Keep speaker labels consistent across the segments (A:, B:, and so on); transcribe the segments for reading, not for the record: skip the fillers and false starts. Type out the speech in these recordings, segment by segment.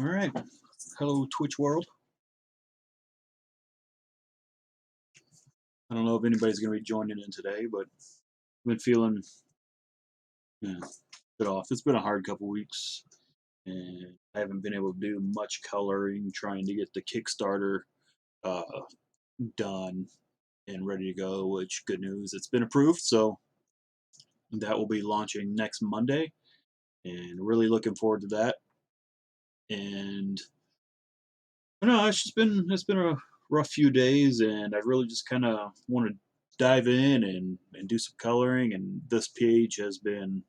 A: All right. Hello, Twitch world. I don't know if anybody's going to be joining in today, but I've been feeling a bit off. It's been a hard couple weeks, and I haven't been able to do much coloring, trying to get the Kickstarter uh, done and ready to go, which, good news, it's been approved. So that will be launching next Monday, and really looking forward to that. And no, it's been a rough few days, and I really just kind of want to dive in and do some coloring. And this page has been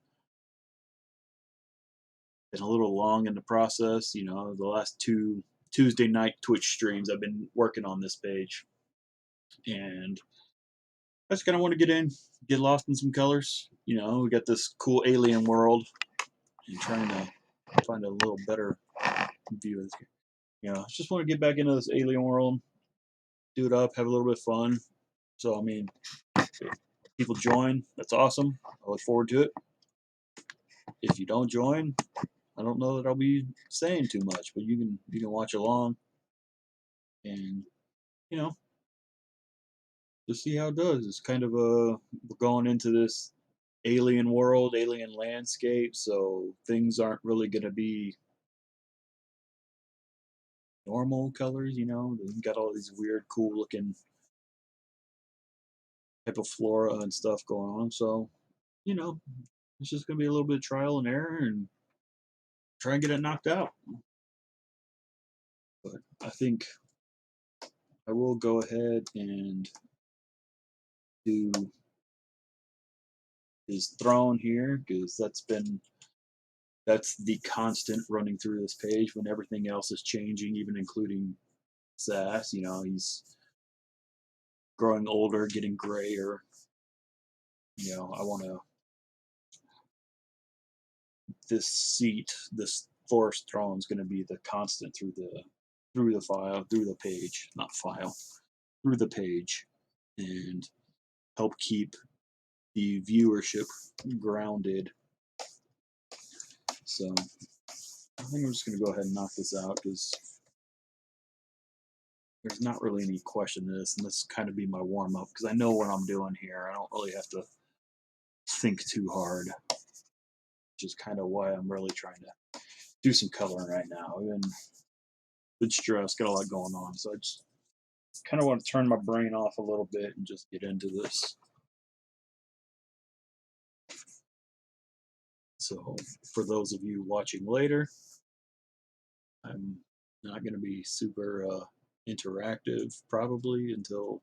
A: a little long in the process. You know, the last two Tuesday night Twitch streams, I've been working on this page, and I just kind of want to get lost in some colors. You know, we got this cool alien world, and trying to find a little better view of this. You know, I just want to get back into this alien world, do it up, have a little bit of fun. So, I mean, if people join, that's awesome. I look forward to it. If you don't join, I don't know that I'll be saying too much, but you can watch along and you know just see how it does. It's kind of we're going into this alien world, alien landscape, so things aren't really going to be normal colors. You know, they've got all these weird, cool looking type of flora and stuff going on. So you know, it's just going to be a little bit of trial and error and try and get it knocked out. But I think I will go ahead and do his throne here because that's the constant running through this page when everything else is changing, even including Sass. You know, he's growing older, getting grayer. You know, I want to this seat, this forest throne is going to be the constant through the file, through the page, not file, through the page, and help keep the viewership grounded. So I think I'm just going to go ahead and knock this out because there's not really any question in this, and this will kind of be my warm up because I know what I'm doing here. I don't really have to think too hard, which is kind of why I'm really trying to do some coloring right now. I've been stressed, got a lot going on, so I just kind of want to turn my brain off a little bit and just get into this. So for those of you watching later, I'm not going to be super interactive probably until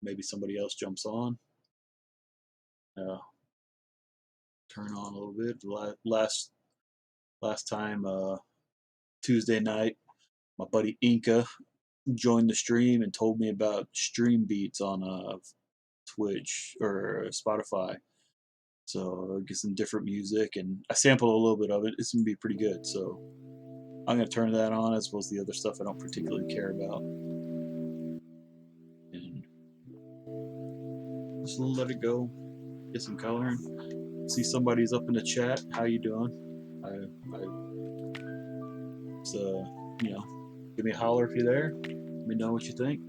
A: maybe somebody else jumps on. Turn on a little bit. Last time Tuesday night, my buddy Inca joined the stream and told me about stream beats on Twitch or Spotify. So get some different music, and I sampled a little bit of it. It's gonna be pretty good. So I'm gonna turn that on as well as the other stuff I don't particularly care about, and just let it go. Get some coloring. See somebody's up in the chat. How you doing? I you know, give me a holler if you're there. Let me know what you think.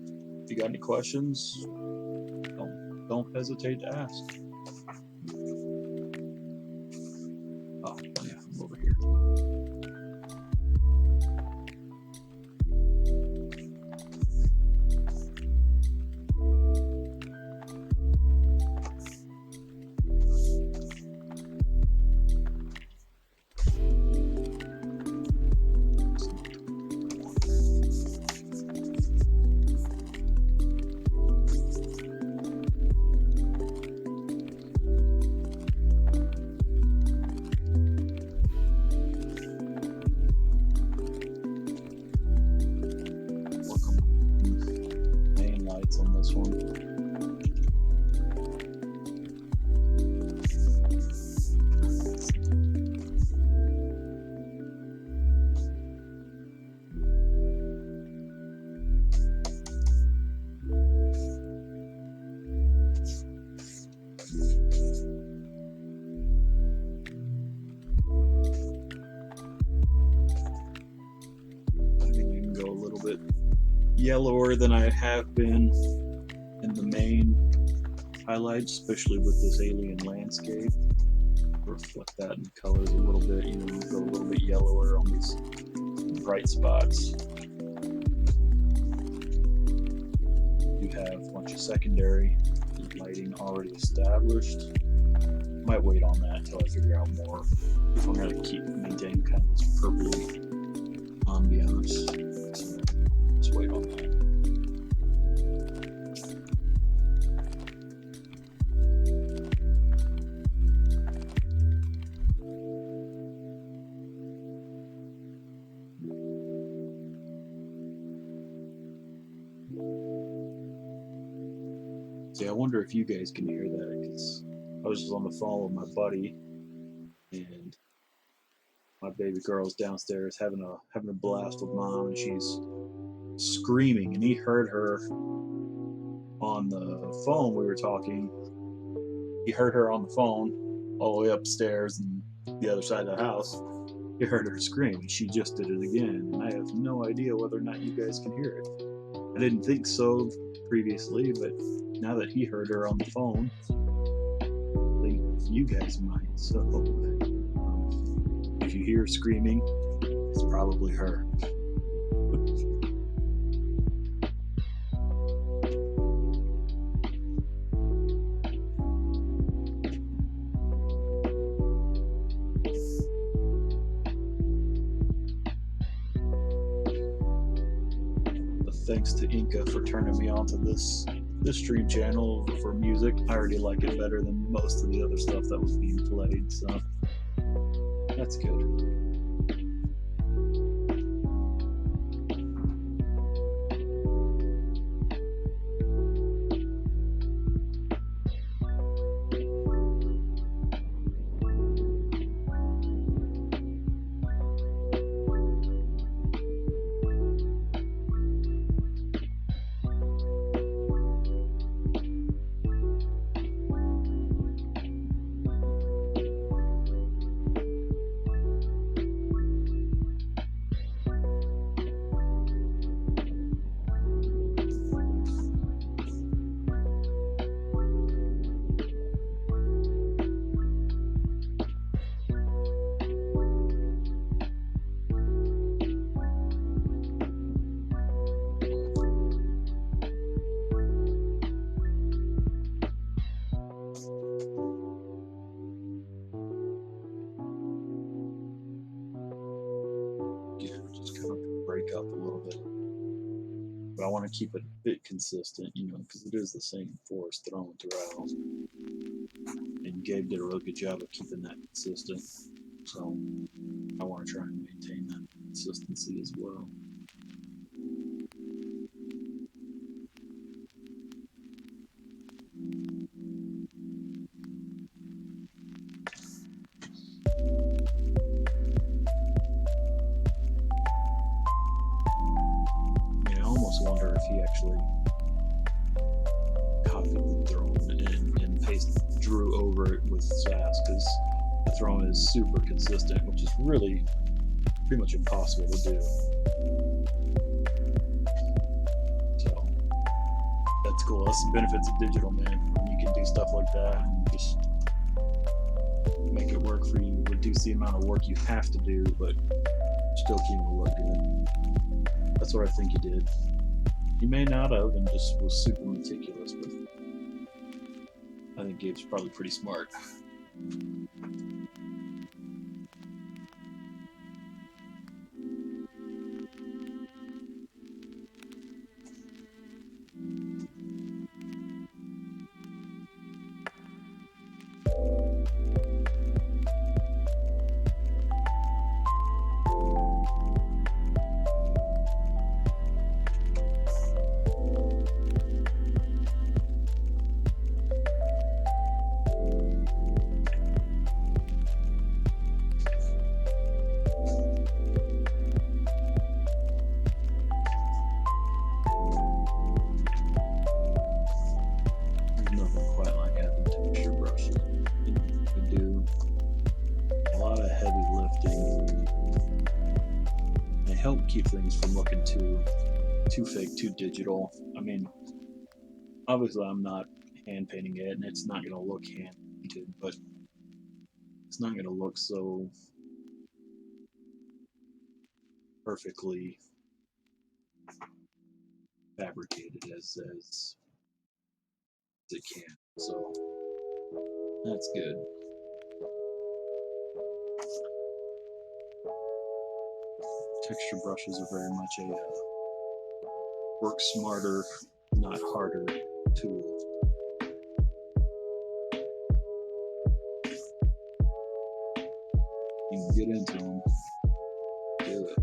A: If you got any questions, don't hesitate to ask. Oh yeah, I'm over here. yellower than I have been in the main highlights, especially with this alien landscape. Reflect that in colors a little bit, you know, go a little bit yellower on these bright spots. You have a bunch of secondary lighting already established. Might wait on that until I figure out more if I'm going to keep maintaining kind of this purpley ambiance. So just wait on that. See, I wonder if you guys can hear that, because I was just on the phone with my buddy, and my baby girl's downstairs having a blast with mom, and she's screaming, and he heard her on the phone. We were talking. He heard her on the phone all the way upstairs and the other side of the house. He heard her scream, and she just did it again. And I have no idea whether or not you guys can hear it. I didn't think so previously, but now that he heard her on the phone, I think you guys might. So if you hear screaming, it's probably her. Thanks to Inca for turning me on to this stream channel for music. I already like it better than most of the other stuff that was being played, so that's good. Up a little bit, but I want to keep it a bit consistent, you know, because it is the same forest thrown throughout, and Gabe did a really good job of keeping that consistent, so I want to try and maintain that consistency as well. Wonder if he actually copied the throne and drew over it with Sas, because the throne is super consistent, which is really pretty much impossible to do. So that's cool. That's the benefits of digital, man. When you can do stuff like that and just make it work for you, reduce the amount of work you have to do, but still keep it look good. That's what I think he did. He may not have, and just was super meticulous, but I think Gabe's probably pretty smart. Help keep things from looking too too fake, too digital. I mean, obviously I'm not hand painting it, and it's not going to look hand painted, but it's not going to look so perfectly fabricated as it can. So that's good. Texture brushes are very much a work smarter, not harder tool. You can get into them, do it.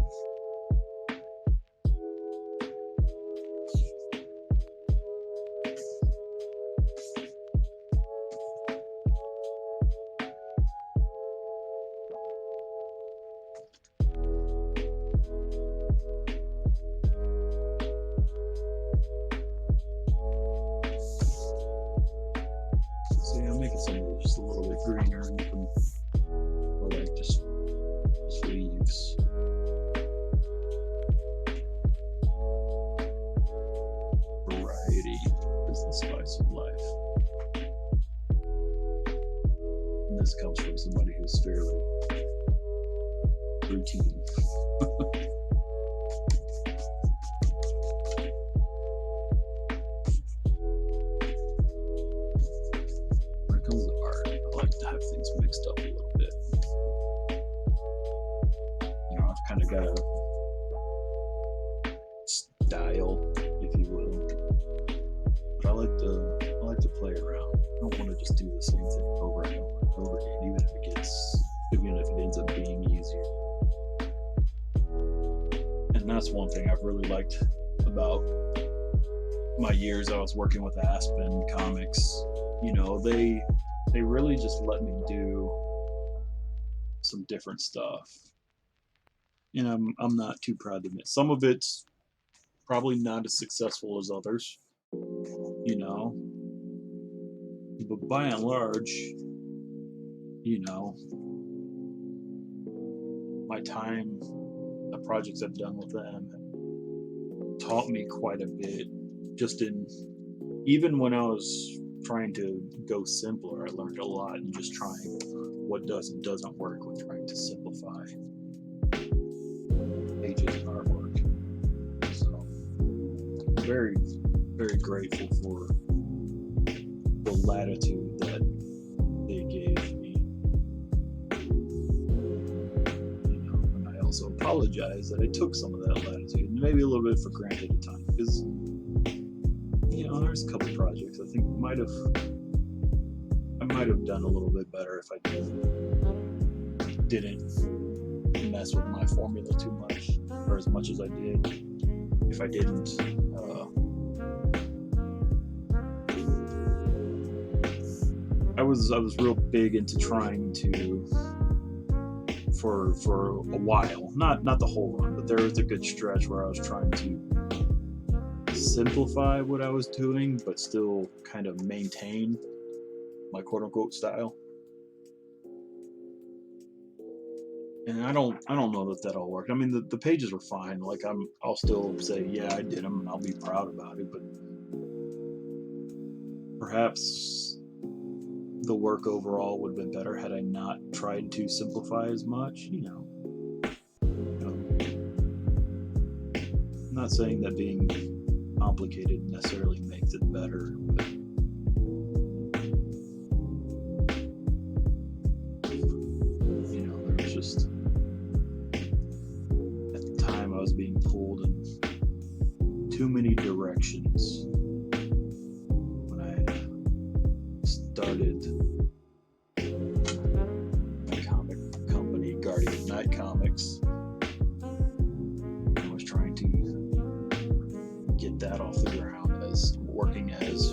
A: See, I'm making some of these just a little bit greener, and you can, or like just leaves. Variety is the spice of life. And this comes from somebody who's fairly routine. When it comes to art, I like to have things mixed up a little bit. You know, I've kind of got a style, if you will, but I like to play around. I don't want to just do the same thing over and over and over again, even if it ends up being easier. And that's one thing I've really liked about my years I was working with Aspen Comics. You know, they really just let me do some different stuff. And I'm not too proud to admit some of it's probably not as successful as others, you know. But by and large, you know, my time, the projects I've done with them taught me quite a bit. Just in, even when I was trying to go simpler, I learned a lot in just trying what does and doesn't work with trying to simplify pages and artwork. So very, very grateful for the latitude that they gave me. You know, and I also apologize that I took some of that latitude, and maybe a little bit for granted at times, because you know, there's a couple projects I think I might have done a little bit better if I didn't mess with my formula too much, or as much as I did. If I didn't I was real big into trying to, for a while, not the whole run, but there was a good stretch where I was trying to simplify what I was doing, but still kind of maintain my quote-unquote style. And I don't know that all worked. I mean, the pages were fine. Like I'll still say, yeah, I did them, and I'll be proud about it. But perhaps the work overall would have been better had I not tried to simplify as much. You know, I'm not saying that being complicated necessarily makes it better, but you know, there was just, at the time I was being pulled in too many directions when I started my comic company, Guardian of Night Comics. I was trying to get that off the ground, as working as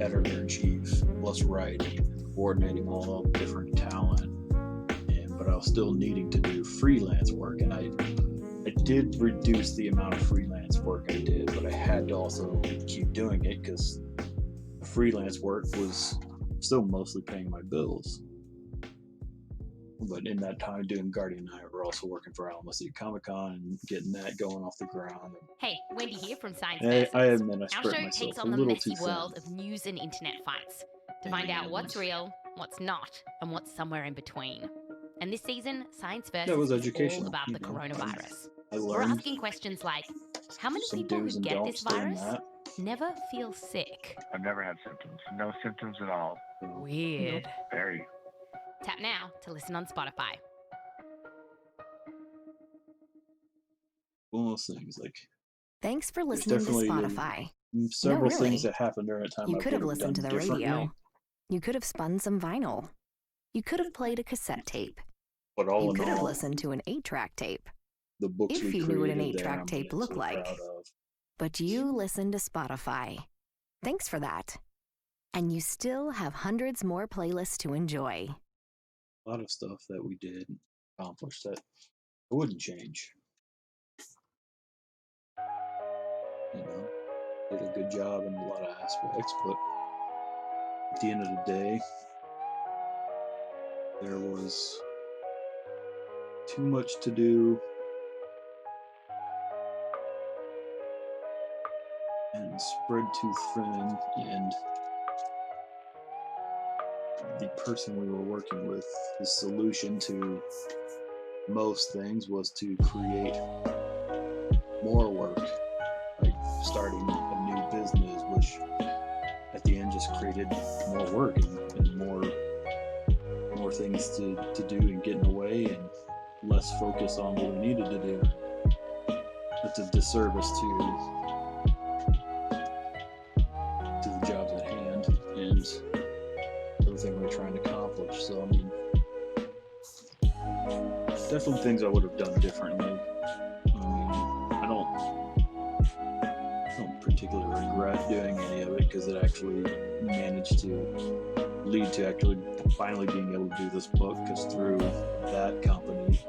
A: editor-in-chief, plus writing, coordinating all the different talent, but I was still needing to do freelance work, and I did reduce the amount of freelance work I did, but I had to also keep doing it because the freelance work was still mostly paying my bills. But in that time doing Guardian Night, we're also working for Alamo City Comic Con and getting that going off the ground.
B: Hey, Wendy here from Science
A: I
B: Versus.
A: admit I
B: Our
A: spread
B: show
A: myself
B: takes
A: a
B: on the
A: little too
B: messy
A: thin.
B: world of news and internet fights to find out
A: And
B: what's real, what's not, and what's somewhere in between. And this season, Science
A: that
B: Versus
A: was
B: is all
A: educational,
B: about
A: you
B: the
A: know.
B: coronavirus.
A: I
B: We're
A: learned
B: asking questions like, how many
A: some
B: people who
A: do's and
B: get this
A: don'ts during
B: virus
A: that.
B: never feel sick?
C: I've never had symptoms. No symptoms at all.
A: So,
B: Weird.
C: Very.
B: Tap now to listen on Spotify.
A: one of those things, like,
D: Thanks for
A: there's
D: listening to
A: definitely
D: Spotify.
A: several
D: No,
A: things
D: really.
A: that happened during that time
D: You
A: I
D: could
A: would
D: have
A: have done
D: listened to the
A: differently.
D: radio. You could have spun some vinyl. You could have played a cassette tape.
A: But all
D: You
A: in
D: could have
A: all,
D: listened to an 8-track tape.
A: the books
D: If
A: we
D: you knew what an
A: created
D: 8-track
A: there, I'm
D: tape
A: so
D: looked like.
A: proud of.
D: But you listened to Spotify. Thanks for that. And you still have hundreds more playlists to enjoy.
A: A lot of stuff that we did accomplish that I wouldn't change. You know, did a good job in a lot of aspects, but at the end of the day, there was too much to do and spread too thin, and the person we were working with, his solution to most things was to create more work, like starting a new business, which at the end just created more work and more things to do and get in the way, and less focus on what we needed to do. That's a disservice to the jobs at hand and everything we're trying to accomplish. So I mean, definitely things I would have done differently. I mean, I don't particularly regret doing any of it because it actually managed to lead to actually finally being able to do this book, because through that company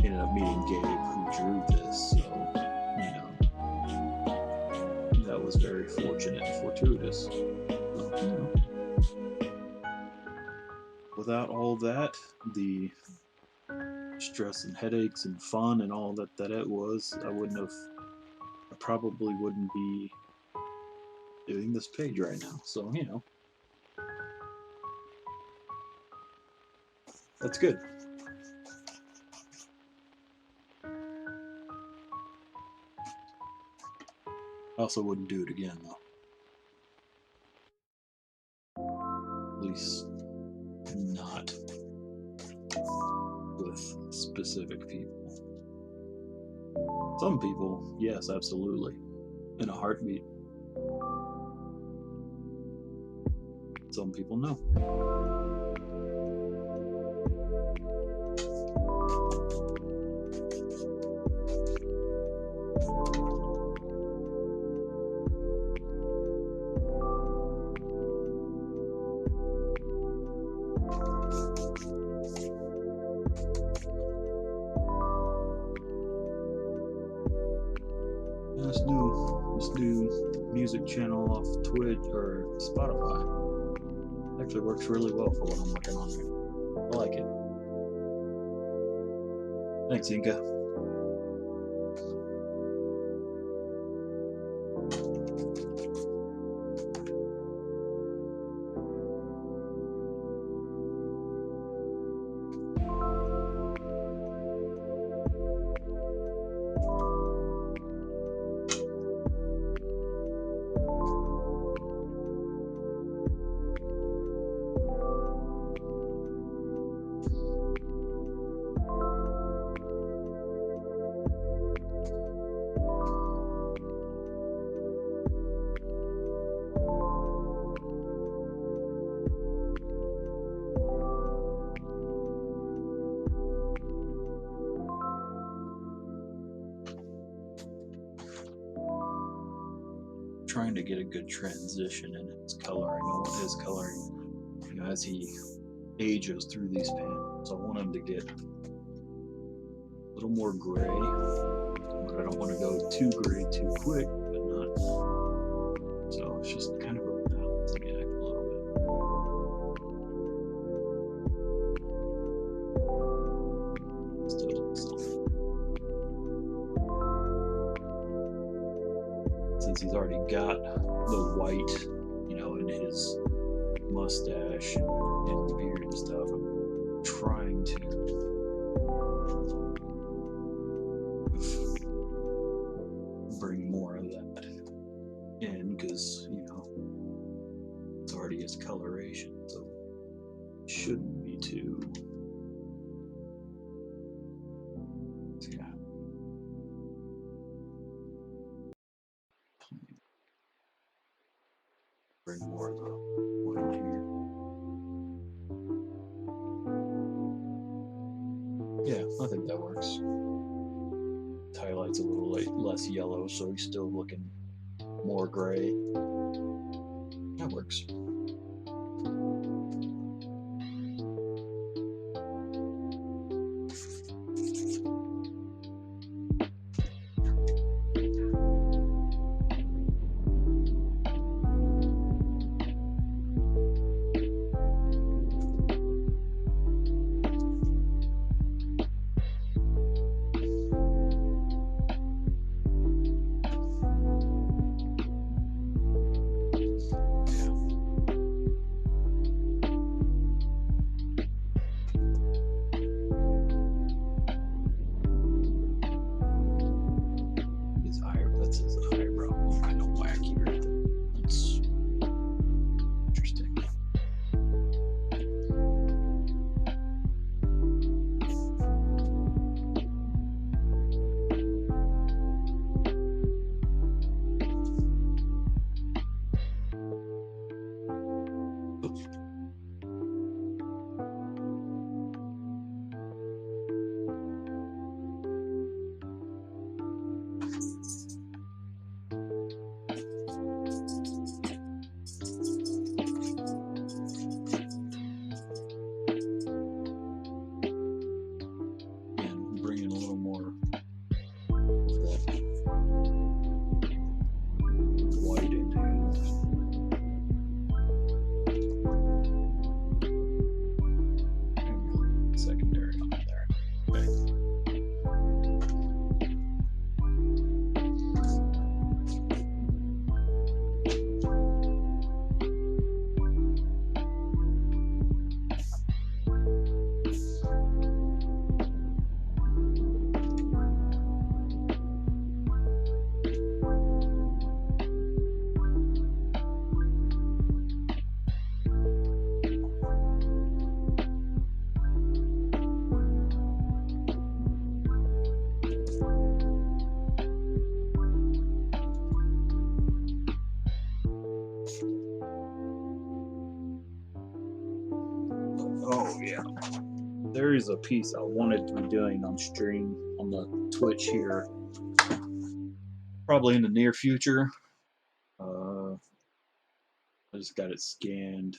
A: ended up meeting Gabe, who drew this. So, you know, that was very fortunate and fortuitous. So, you know, without all that, the stress and headaches and fun and all that it was, I probably wouldn't be doing this page right now. So, you know, that's good. I also wouldn't do it again, though. At least not with specific people. Some people, yes, absolutely, in a heartbeat. Some people, no. This new music channel off Twitch or Spotify actually works really well for what I'm working on here. I like it. Thanks, Inka. Trying to get a good transition in his coloring. I want his coloring, you know, as he ages through these panels, I want him to get a little more gray, but I don't want to go too gray too quick, but not. So it's just kind of a balancing act a little since he's already got the white, you know, in his mustache and beard and stuff, I'm trying to bring more of that in because, you know, it's already his coloration, so it shouldn't be too. Yeah. Bring more of the white here. Yeah, I think that works. Highlights a little less yellow, so he's still looking more gray. That works. That's his eyebrow. Kind of wacky right there. That's interesting. Oops. And bring in a little more of that white into his secondary on there. Okay. Oh yeah. There is a piece I wanted to be doing on stream on the Twitch here, probably in the near future. I just got it scanned.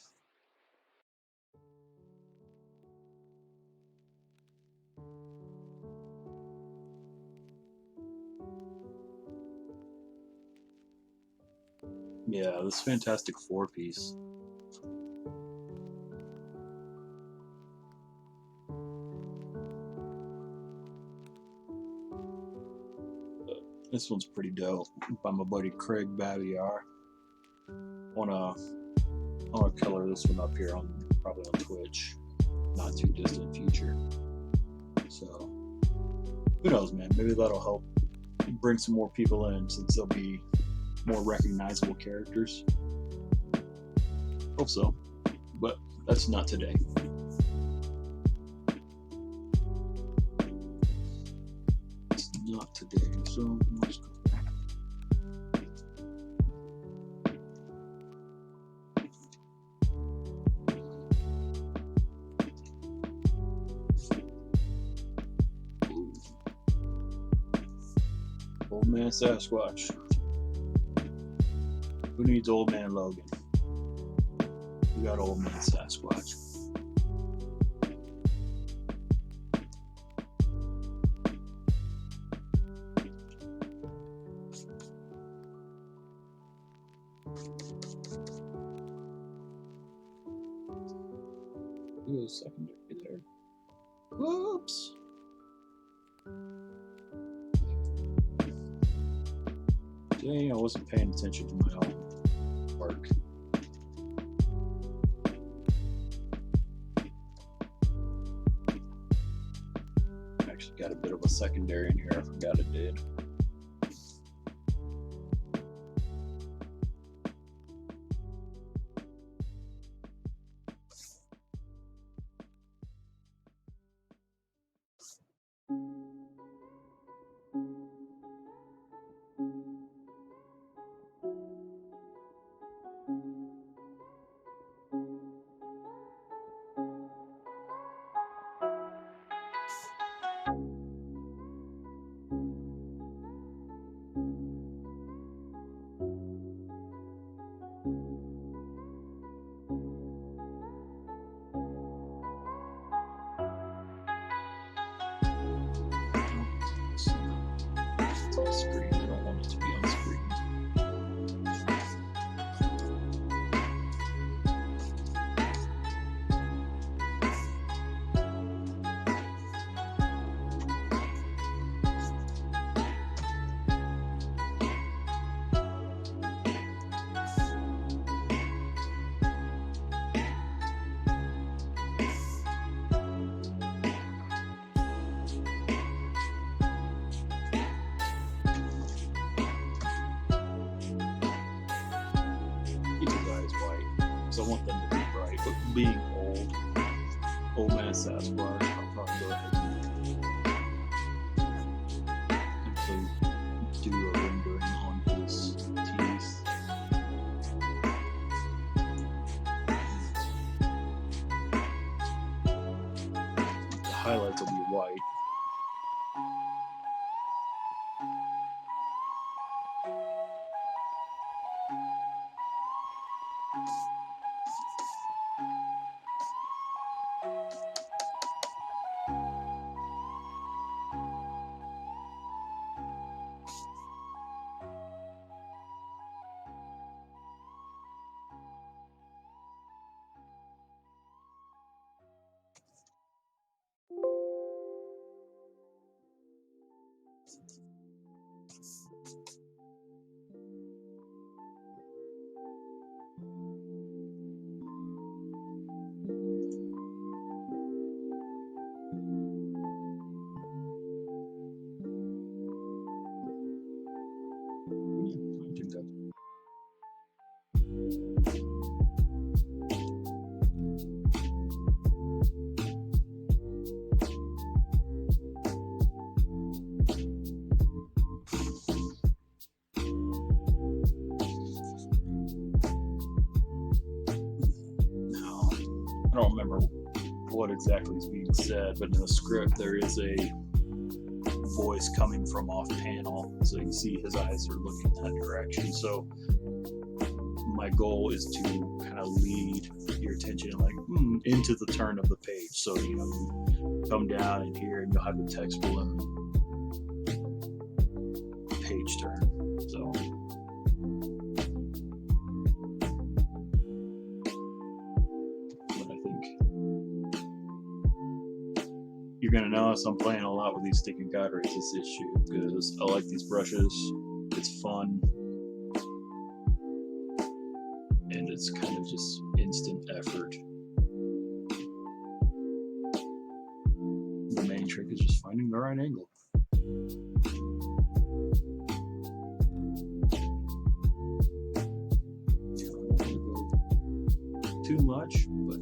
A: Yeah, this Fantastic Four piece. This one's pretty dope by my buddy Craig Baviar. Wanna color this one up here on probably on Twitch, not too distant future. So who knows, man? Maybe that'll help bring some more people in since they'll be more recognizable characters. Hope so, but that's not today. It's not today, so let's go. Old Man Sasquatch. Who needs Old Man Logan? We got Old Man Sasquatch. Ooh, secondary there. Whoops. Dang, I wasn't paying attention to my own work. Actually got a bit of a secondary in here, I forgot it did. It's on screen. I don't want it to be on screen. Keep his eyes white, so I want them to be bright. But being old man Sasquanaut, I'll probably go ahead and actually do a rendering on his teeth. The highlights will be white. I think that. Now, I don't remember what exactly is being said, but in the script there is a voice coming from off panel, so you see his eyes are looking that direction. So my goal is to kind of lead your attention like into the turn of the page. So you come down in here and you'll have the text below page turn. So but I think you're gonna notice I'm playing a lot with these stick and guide rays this issue because I like these brushes. It's fun. And it's kind of just instant effort. The main trick is just finding the right angle. I don't want to go too much, but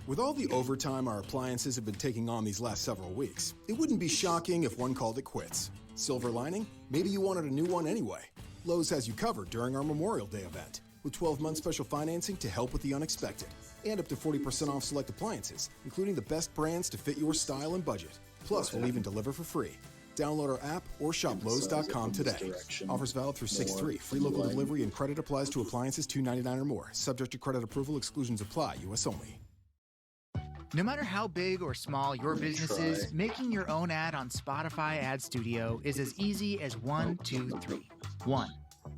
E: with all the overtime our appliances have been taking on these last several weeks, it wouldn't be shocking if one called it quits. Silver lining? Maybe you wanted a new one anyway. Lowe's has you covered during our Memorial Day event, with 12-month special financing to help with the unexpected, and up to 40% off select appliances, including the best brands to fit your style and budget. Plus, we'll even deliver for free. Download our app or shop Lowe's.com today. Offers valid through 6/3. Free local delivery and credit applies to appliances $299 or more. Subject to credit approval, exclusions apply. U.S. only.
F: No matter how big or small your business is, making your own ad on Spotify Ad Studio is as easy as 1, 2, 3. 1.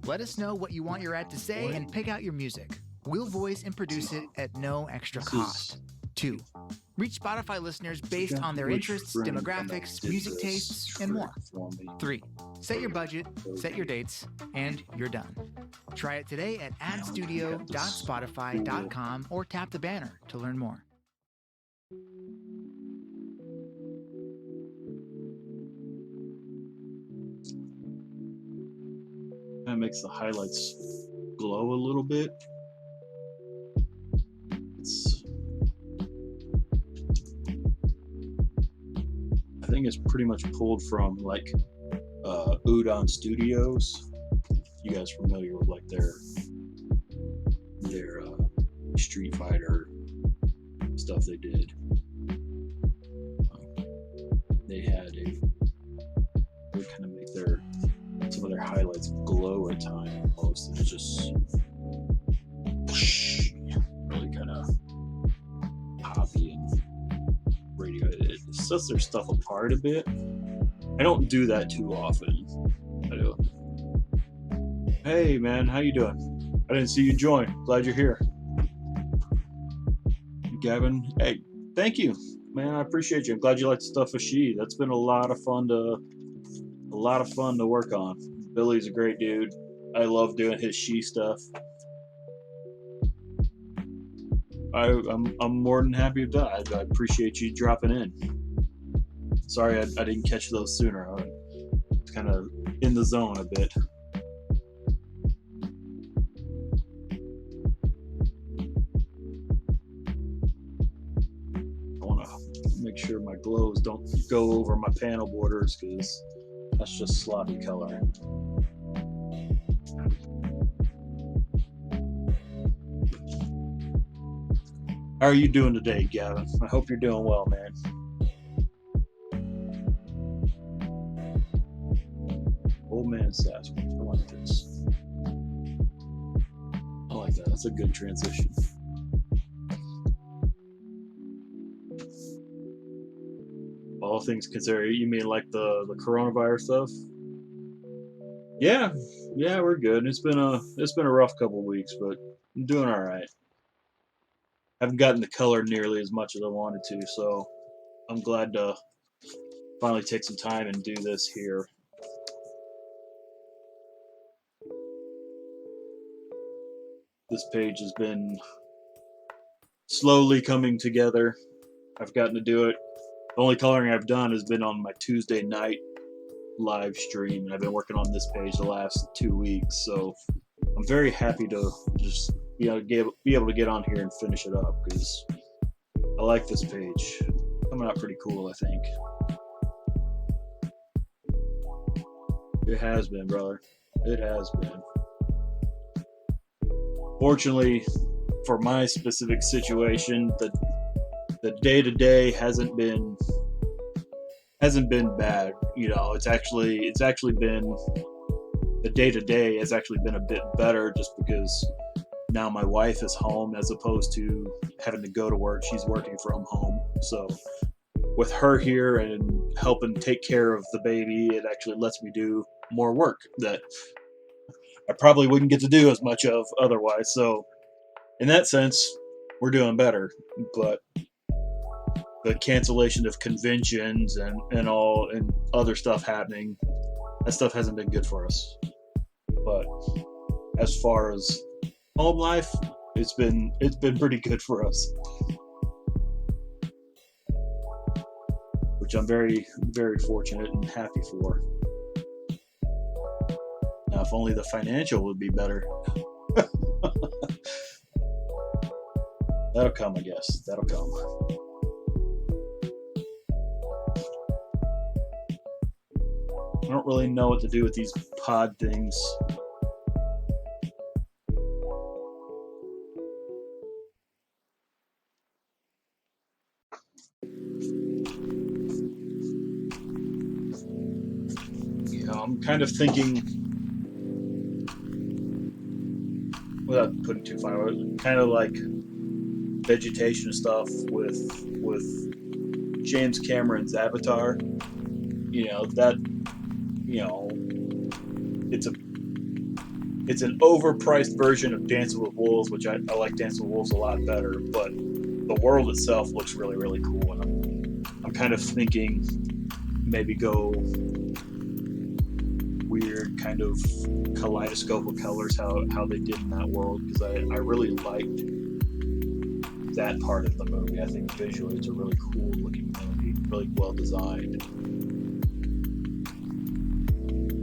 F: Let us know what you want your ad to say and pick out your music. We'll voice and produce it at no extra cost. 2. Reach Spotify listeners based on their interests, demographics, music tastes, and more. 3. Set your budget, set your dates, and you're done. Try it today at adstudio.spotify.com or tap the banner to learn more.
A: That makes the highlights glow a little bit. I think it's pretty much pulled from like Udon Studios. You guys familiar with like their Street Fighter stuff they did? They would kind of make some of their highlights glow at times almost, and it's just really kind of poppy and radio. It sets their stuff apart a bit. I don't do that too often. I do. Hey man, how you doing? I didn't see you join. Glad you're here. Gavin, hey, thank you, man. I appreciate you. I'm glad you like the stuff with She. That's been a lot of fun to work on. Billy's a great dude. I love doing his She stuff. I'm more than happy with that. I appreciate you dropping in. Sorry I didn't catch those sooner. I was kind of in the zone a bit. I want to make sure my glows don't go over my panel borders because that's just sloppy color. How are you doing today, Gavin? I hope you're doing well, man. Old man Sasquanaut. I like this. I like that. That's a good transition. All things considered, you mean like the coronavirus stuff? Yeah, we're good. It's been a rough couple of weeks, but I'm doing all right. Haven't gotten the color nearly as much as I wanted to, so I'm glad to finally take some time and do this here. This page has been slowly coming together. I've gotten to do it. The only coloring I've done has been on my Tuesday night live stream, and I've been working on this page the last 2 weeks, so I'm very happy to just be able to get on here and finish it up because I like this page. Coming out pretty cool, I think. It has been, brother. It has been. Fortunately, for my specific situation, the day-to-day hasn't been bad. You know, it's actually been, the day-to-day has actually been a bit better just because now my wife is home as opposed to having to go to work. She's working from home. So with her here and helping take care of the baby, it actually lets me do more work that I probably wouldn't get to do as much of otherwise. So in that sense, we're doing better. But the cancellation of conventions and all and other stuff happening, that stuff hasn't been good for us. But as far as home life, it's been pretty good for us, which I'm very, very fortunate and happy for. Now, if only the financial would be better. That'll come, I guess. That'll come. I don't really know what to do with these pod things. You know, I'm kind of thinking, without putting too far, kind of like vegetation stuff with James Cameron's Avatar. You know, that, you know, it's an overpriced version of Dancing with Wolves, which I like Dancing with Wolves a lot better, but the world itself looks really, really cool, and I'm kind of thinking maybe go weird kind of kaleidoscope of colors, how they did in that world, because I really liked that part of the movie. I think visually it's a really cool looking movie, really well designed,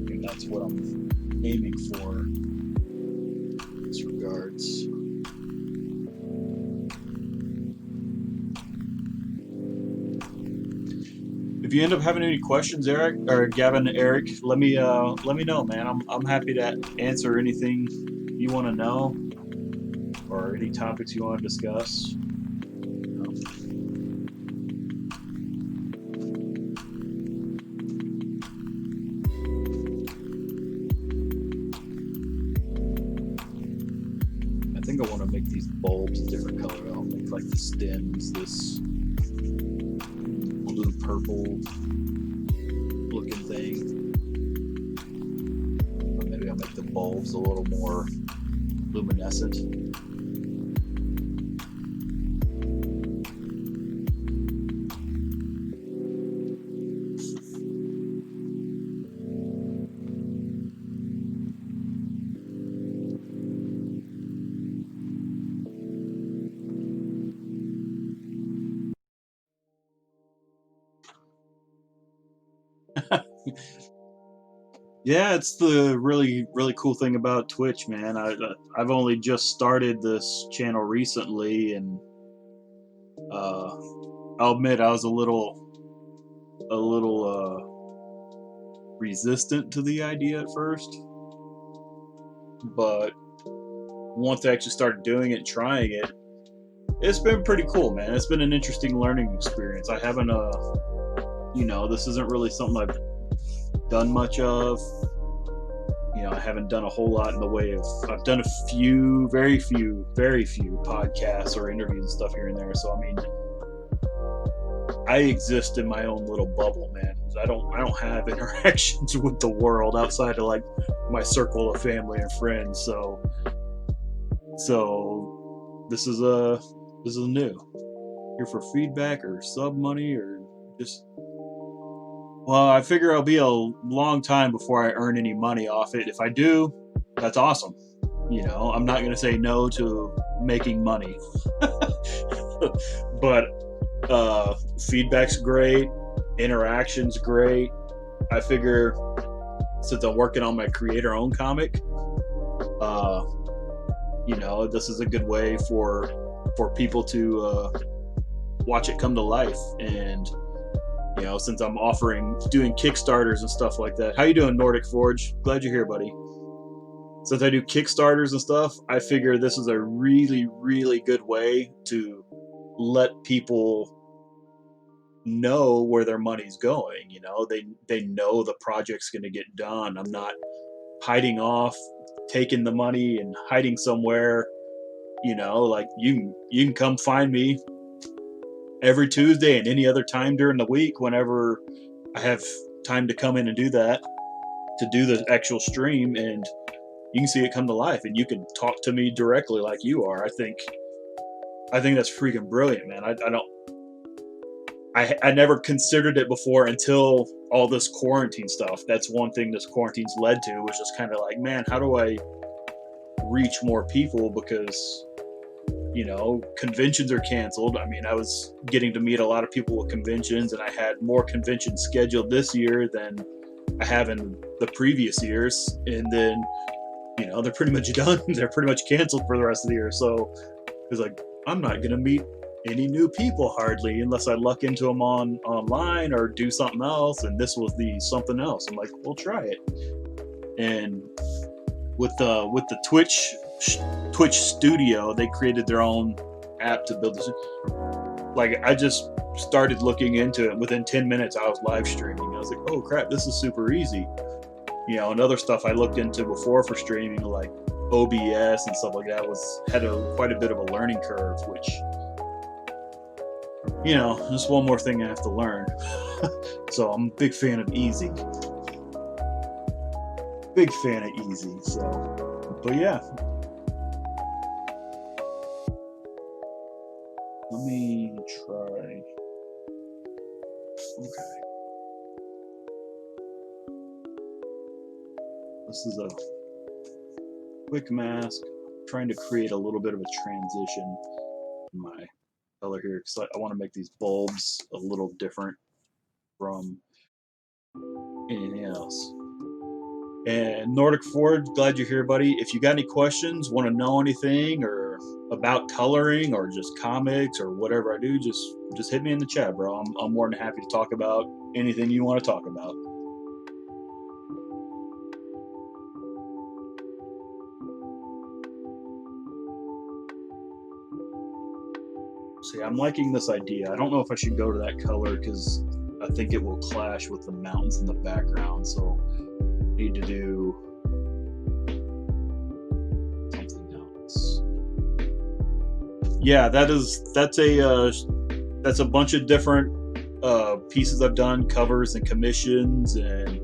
A: and that's what I'm aiming for in this regards. If you end up having any questions, Eric or Gavin, Eric, let me know, man. I'm happy to answer anything you want to know or any topics you want to discuss. I think I want to make these bulbs a different color. I'll make like the stems this blue purple looking thing. Or maybe I'll make the bulbs a little more luminescent. Yeah, it's the really, really cool thing about Twitch, man. I've only just started this channel recently, and I'll admit I was a little resistant to the idea at first, but once I actually started doing it and trying it, it's been pretty cool, man. It's been an interesting learning experience. I haven't, this isn't really something I've done much of. I haven't done a whole lot in the way of, I've done a few, very few podcasts or interviews and stuff here and there. So, I mean, I exist in my own little bubble, man. I don't have interactions with the world outside of like my circle of family and friends. So this is new. Here for feedback or sub money or just, well, I figure it'll be a long time before I earn any money off it. If I do, that's awesome. I'm not going to say no to making money. But feedback's great, interaction's great. I figure since I'm working on my creator-owned comic, this is a good way for people to watch it come to life. And since I'm doing Kickstarters and stuff like that. How you doing, Nordic Forge? Glad you're here, buddy. Since I do Kickstarters and stuff, I figure this is a really, really good way to let people know where their money's going. They know the project's going to get done. I'm not hiding off, taking the money and hiding somewhere. Like you can come find me every Tuesday and any other time during the week whenever I have time to come in and do that, to do the actual stream, and you can see it come to life and you can talk to me directly like you are. I think that's freaking brilliant, man. I never considered it before until all this quarantine stuff. That's one thing this quarantine's led to, was just kind of like, man, how do I reach more people? Because conventions are canceled. I mean, I was getting to meet a lot of people at conventions, and I had more conventions scheduled this year than I have in the previous years. And then, they're pretty much done. They're pretty much canceled for the rest of the year. So it's like, I'm not going to meet any new people hardly unless I luck into them online or do something else. And this was the something else. I'm like, we'll try it. And with the Twitch Studio, they created their own app to build this. Like, I just started looking into it. Within 10 minutes, I was live streaming. I was like, oh crap, this is super easy. And other stuff I looked into before for streaming, like OBS and stuff like that, had quite a bit of a learning curve, which, just one more thing I have to learn. So I'm a big fan of easy. Big fan of easy, so. But yeah. Let me try. Okay. This is a quick mask. I'm trying to create a little bit of a transition in my color here because I want to make these bulbs a little different from anything else. And Nordic Ford, glad you're here, buddy. If you got any questions, want to know anything or about coloring or just comics or whatever I do, just hit me in the chat, bro. I'm more than happy to talk about anything you want to talk about. See, I'm liking this idea. I don't know if I should go to that color because I think it will clash with the mountains in the background. So I need to do something else. Yeah, that's a bunch of different pieces I've done, covers and commissions and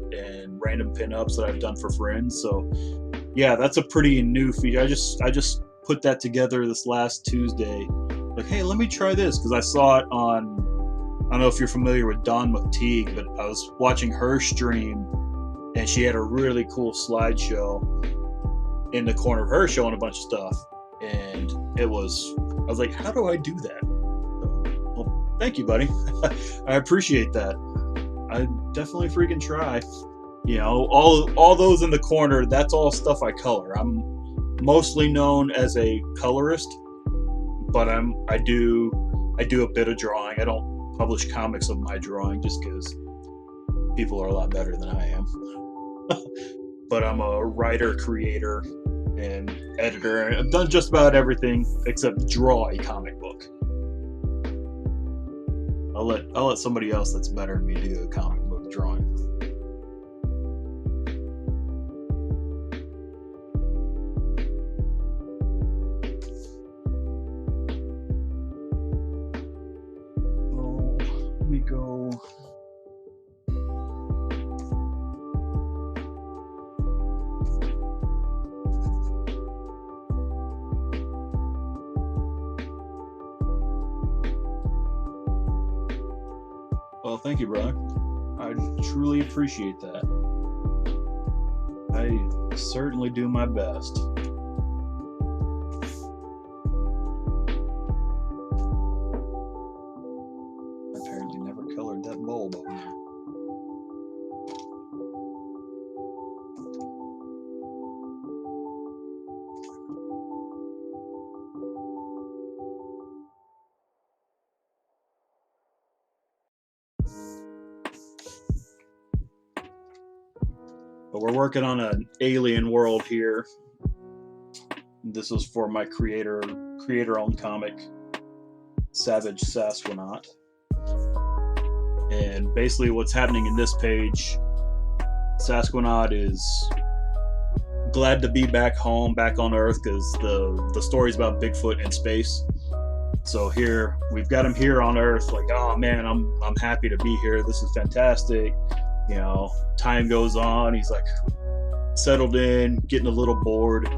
A: random pinups that I've done for friends. So yeah, that's a pretty new feature. I just put that together this last Tuesday. Like, hey, let me try this because I saw it on, I don't know if you're familiar with Dawn McTeague, but I was watching her stream and she had a really cool slideshow in the corner of her showing a bunch of stuff. And I was like, how do I do that? Well, thank you, buddy. I appreciate that. I definitely freaking try. You know, all those in the corner, that's all stuff I color. I'm mostly known as a colorist, but I do a bit of drawing. I don't publish comics of my drawing just because people are a lot better than I am. But I'm a writer, creator, and editor. I've done just about everything except draw a comic book. I'll let somebody else that's better than me do a comic book drawing. Let me go. Well, thank you, brother. I truly appreciate that. I certainly do my best. Apparently never colored that bulb over there. But we're working on an alien world here. This was for my creator-owned comic, Savage Sasquanaut. And basically what's happening in this page, Sasquanaut is glad to be back home, back on Earth, because the story's about Bigfoot in space. So here, we've got him here on Earth, like, oh man, I'm happy to be here. This is fantastic. You know, time goes on. He's like settled in, getting a little bored.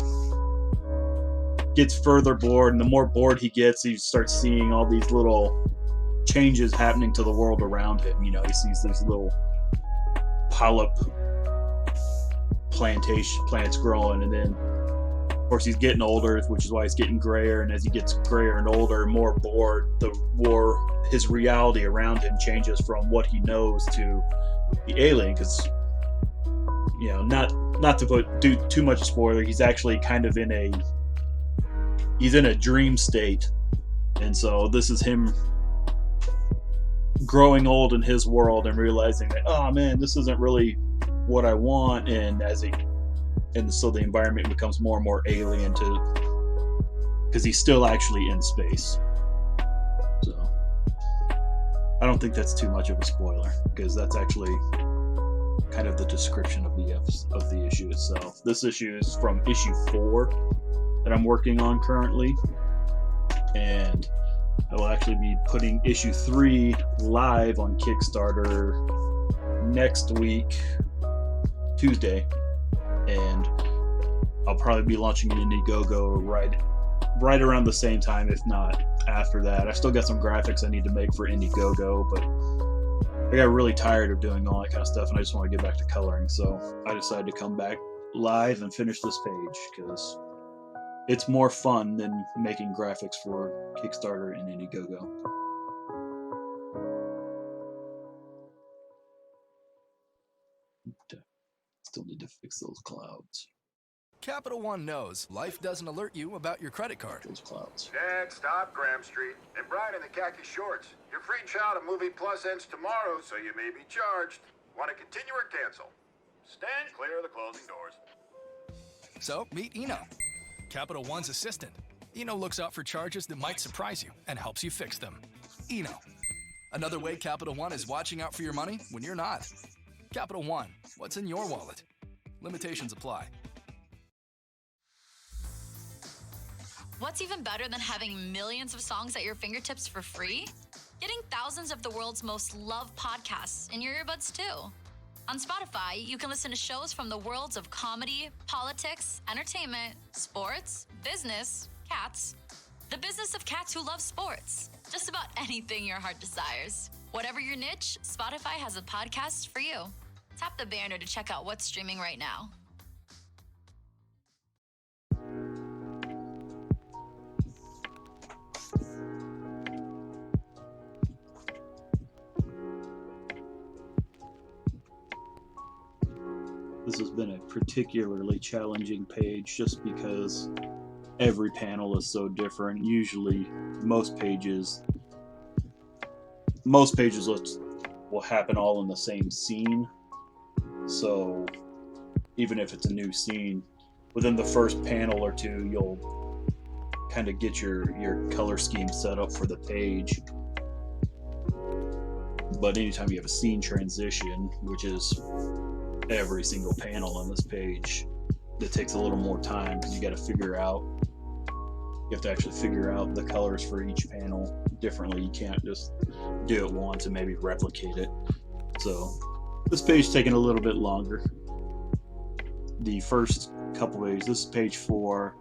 A: Gets further bored, and the more bored he gets, he starts seeing all these little changes happening to the world around him. You know, he sees these little polyp plants growing, and then of course he's getting older, which is why he's getting grayer, and as he gets grayer and older and more bored, the more his reality around him changes from what he knows to the alien, because, you know, not to do too much spoiler, he's actually kind of in a dream state, and so this is him growing old in his world and realizing that, oh man, this isn't really what I want, and so the environment becomes more and more alien because he's still actually in space. So I don't think that's too much of a spoiler, because that's actually kind of the description of the issue itself. This issue is from issue 4 that I'm working on currently, and I will actually be putting issue 3 live on Kickstarter next week, Tuesday, and I'll probably be launching an Indiegogo right around the same time, if not after that. I still got some graphics I need to make for Indiegogo, but I got really tired of doing all that kind of stuff, and I just want to get back to coloring. So I decided to come back live and finish this page because it's more fun than making graphics for Kickstarter and Indiegogo. Still need to fix those clouds.
G: Capital One knows life doesn't alert you about your credit card.
A: Those clouds.
H: Dad, stop Graham Street. And Brian in the khaki shorts. Your free trial to Movie Plus ends tomorrow, so you may be charged. Want to continue or cancel? Stand clear of the closing doors.
G: So, meet Eno, Capital One's assistant. Eno looks out for charges that might surprise you and helps you fix them. Eno. Another way Capital One is watching out for your money when you're not. Capital One, what's in your wallet? Limitations apply.
I: What's even better than having millions of songs at your fingertips for free? Getting thousands of the world's most loved podcasts in your earbuds too. On Spotify, you can listen to shows from the worlds of comedy, politics, entertainment, sports, business, cats, the business of cats who love sports, just about anything your heart desires. Whatever your niche, Spotify has a podcast for you. Tap the banner to check out what's streaming right now.
A: This has been a particularly challenging page just because every panel is so different. Usually most pages will happen all in the same scene. So even if it's a new scene, within the first panel or two, you'll kind of get your color scheme set up for the page. But anytime you have a scene transition, which is every single panel on this page, that takes a little more time because you have to actually figure out the colors for each panel differently. You can't just do it once and maybe replicate it. So this page is taking a little bit longer. The first couple pages, this is page 4.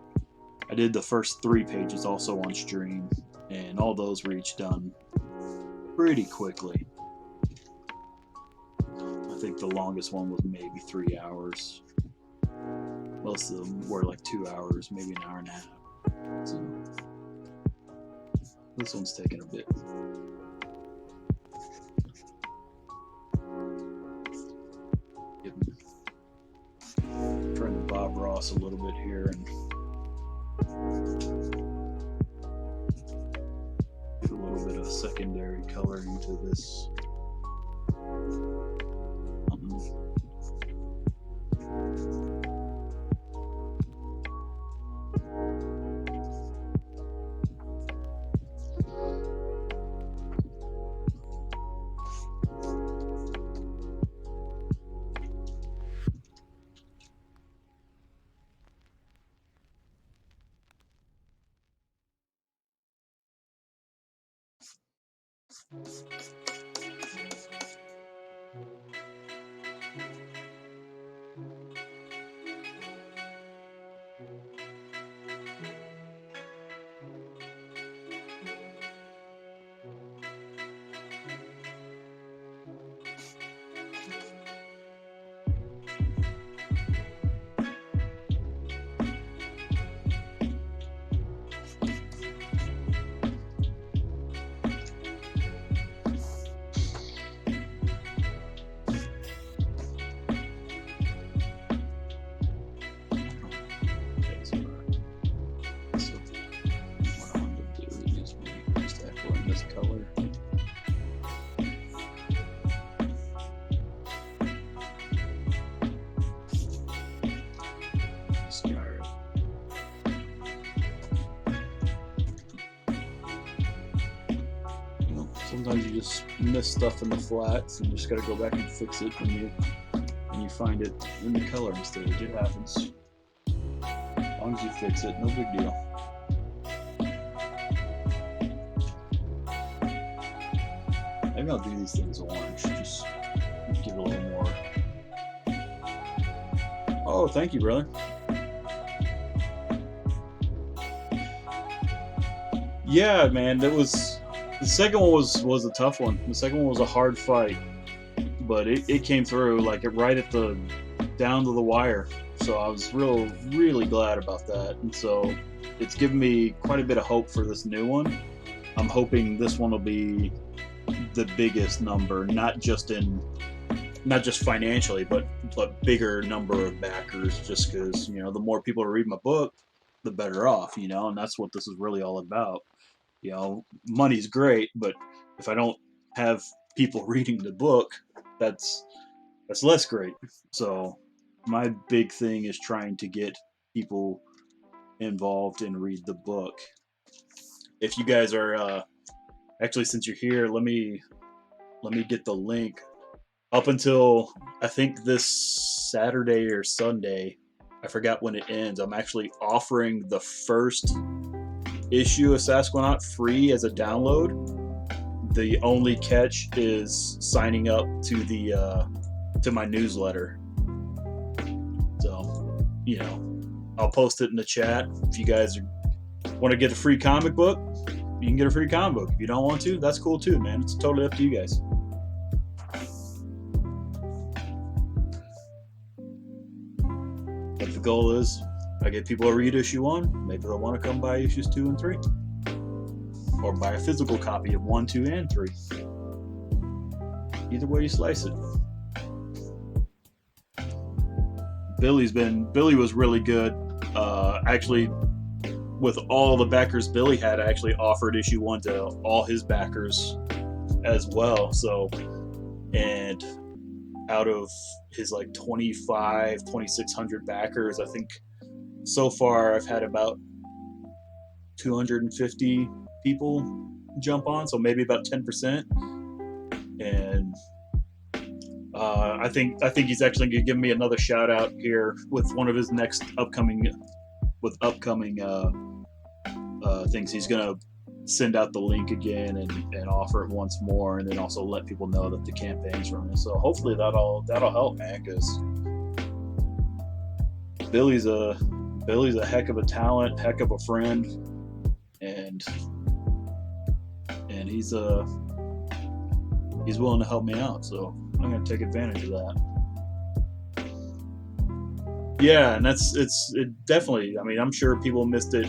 A: I did the first 3 pages also on stream, and all those were each done pretty quickly. I think the longest one was maybe 3 hours. Most of them were like 2 hours, maybe an hour and a half. So this one's taking a bit. Trying to Bob Ross a little bit here and get a little bit of secondary coloring to this. Sometimes you just miss stuff in the flats and you just gotta go back and fix it when you find it in the coloring stage. It happens. As long as you fix it, no big deal. Maybe I'll do these things orange, just give it a little more. Oh, thank you, brother. Yeah, man, the second one was a tough one. The second one was a hard fight, but it came through like it right at the down to the wire. So I was really glad about that. And so it's given me quite a bit of hope for this new one. I'm hoping this one will be the biggest number, not just financially, but bigger number of backers. Just because the more people who read my book, the better off. And that's what this is really all about. Money's great, but if I don't have people reading the book, that's less great. So my big thing is trying to get people involved and read the book. If you guys are actually, since you're here, let me get the link. Up until I think this Saturday or Sunday, I forgot when it ends, I'm actually offering the first issue of Sasquanaut free as a download. The only catch is signing up to the to my newsletter. So, I'll post it in the chat. If you guys want to get a free comic book, you can get a free comic book. If you don't want to, that's cool too, man. It's totally up to you guys. But the goal is, I get people to read issue 1. Maybe they'll want to come buy issues 2 and 3. Or buy a physical copy of 1, 2, and 3. Either way you slice it. Billy was really good. Actually, with all the backers Billy had, I actually offered issue 1 to all his backers as well. So, and out of his like 2,600 backers, I think so far I've had about 250 people jump on, so maybe about 10%. And I think he's actually gonna give me another shout out here with one of his next upcoming things. He's gonna send out the link again and offer it once more, and then also let people know that the campaign's running. So hopefully that'll help, man, because Billy's a heck of a talent, heck of a friend, and he's willing to help me out. So I'm gonna take advantage of that. Yeah, and it definitely. I mean, I'm sure people missed it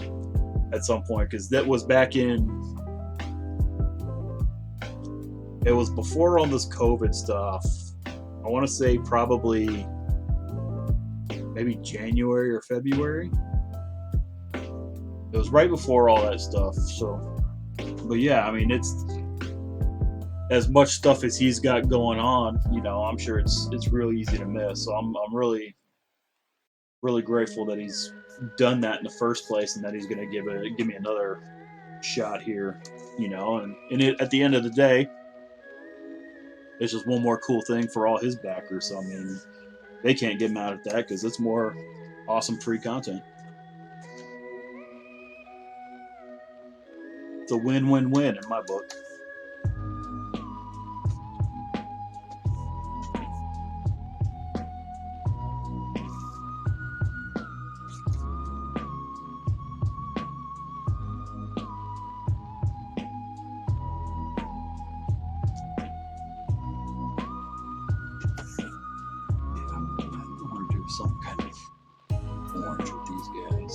A: at some point because that was back in. It was before all this COVID stuff. I want to say probably maybe January or February. It was right before all that stuff. So, but yeah, I mean, it's as much stuff as he's got going on. I'm sure it's really easy to miss. So I'm really grateful that he's done that in the first place, and that he's going to give me another shot here. And at the end of the day, it's just one more cool thing for all his backers. So I mean, they can't get mad at that because it's more awesome free content. It's a win-win-win in my book. Some kind of orange with these guys.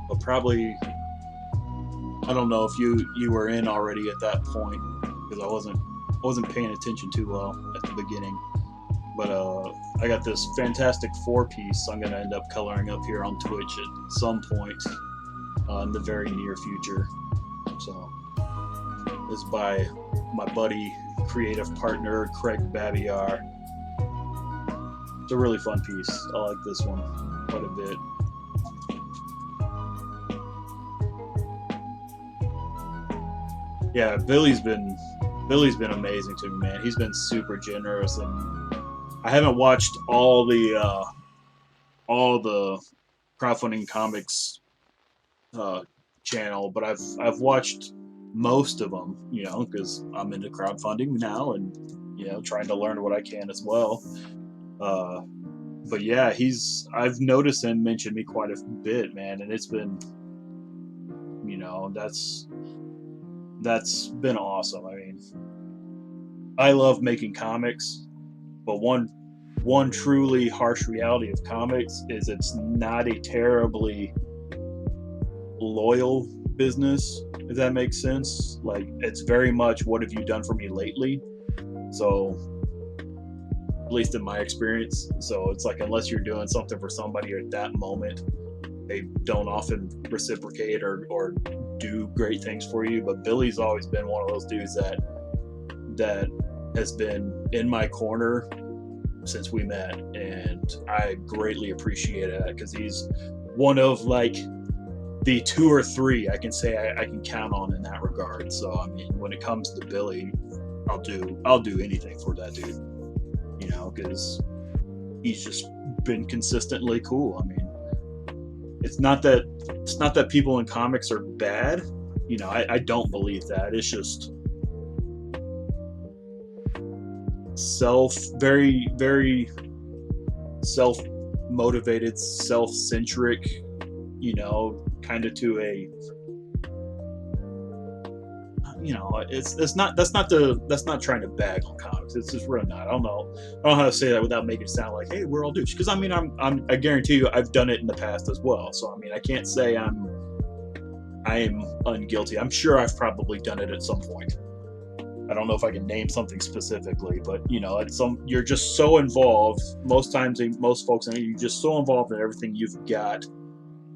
A: But probably, I don't know if you were in already at that point, because I wasn't paying attention too well at the beginning. But I got this fantastic 4-piece I'm gonna end up coloring up here on Twitch at some point in the very near future. So this is by my buddy, creative partner Craig Babiar. It's a really fun piece. I like this one quite a bit. Yeah, Billy's been Billy's been amazing to me, man. He's been super generous, and I haven't watched all the crowdfunding comics channel, but I've watched most of them, you know, because I'm into crowdfunding now, and you know, trying to learn what I can as well. But yeah, I've noticed him mention me quite a bit, man, and it's been, you know, that's been awesome. I mean, I love making comics, but one truly harsh reality of comics is it's not a terribly loyal business, if that makes sense. Like, it's very much, what have you done for me lately? So, at least in my experience. So it's like, unless you're doing something for somebody at that moment, they don't often reciprocate or do great things for you. But Billy's always been one of those dudes that has been in my corner since we met, and I greatly appreciate that, because he's one of like the 2 or 3 I can say I can count on in that regard. So I mean, when it comes to Billy, I'll do anything for that dude, you know, because he's just been consistently cool. I mean, it's not that people in comics are bad, you know. I don't believe that. It's just very, very self-motivated, self-centric, you know, kind of to a, you know, that's not trying to bag on comics. It's just really not. I don't know how to say that without making it sound like, hey, we're all douche. Because I mean, I guarantee you, I've done it in the past as well. So I mean, I can't say I am unguilty. I'm sure I've probably done it at some point. I don't know if I can name something specifically, but you know, you're just so involved. Most times, most folks, you're just so involved in everything you've got,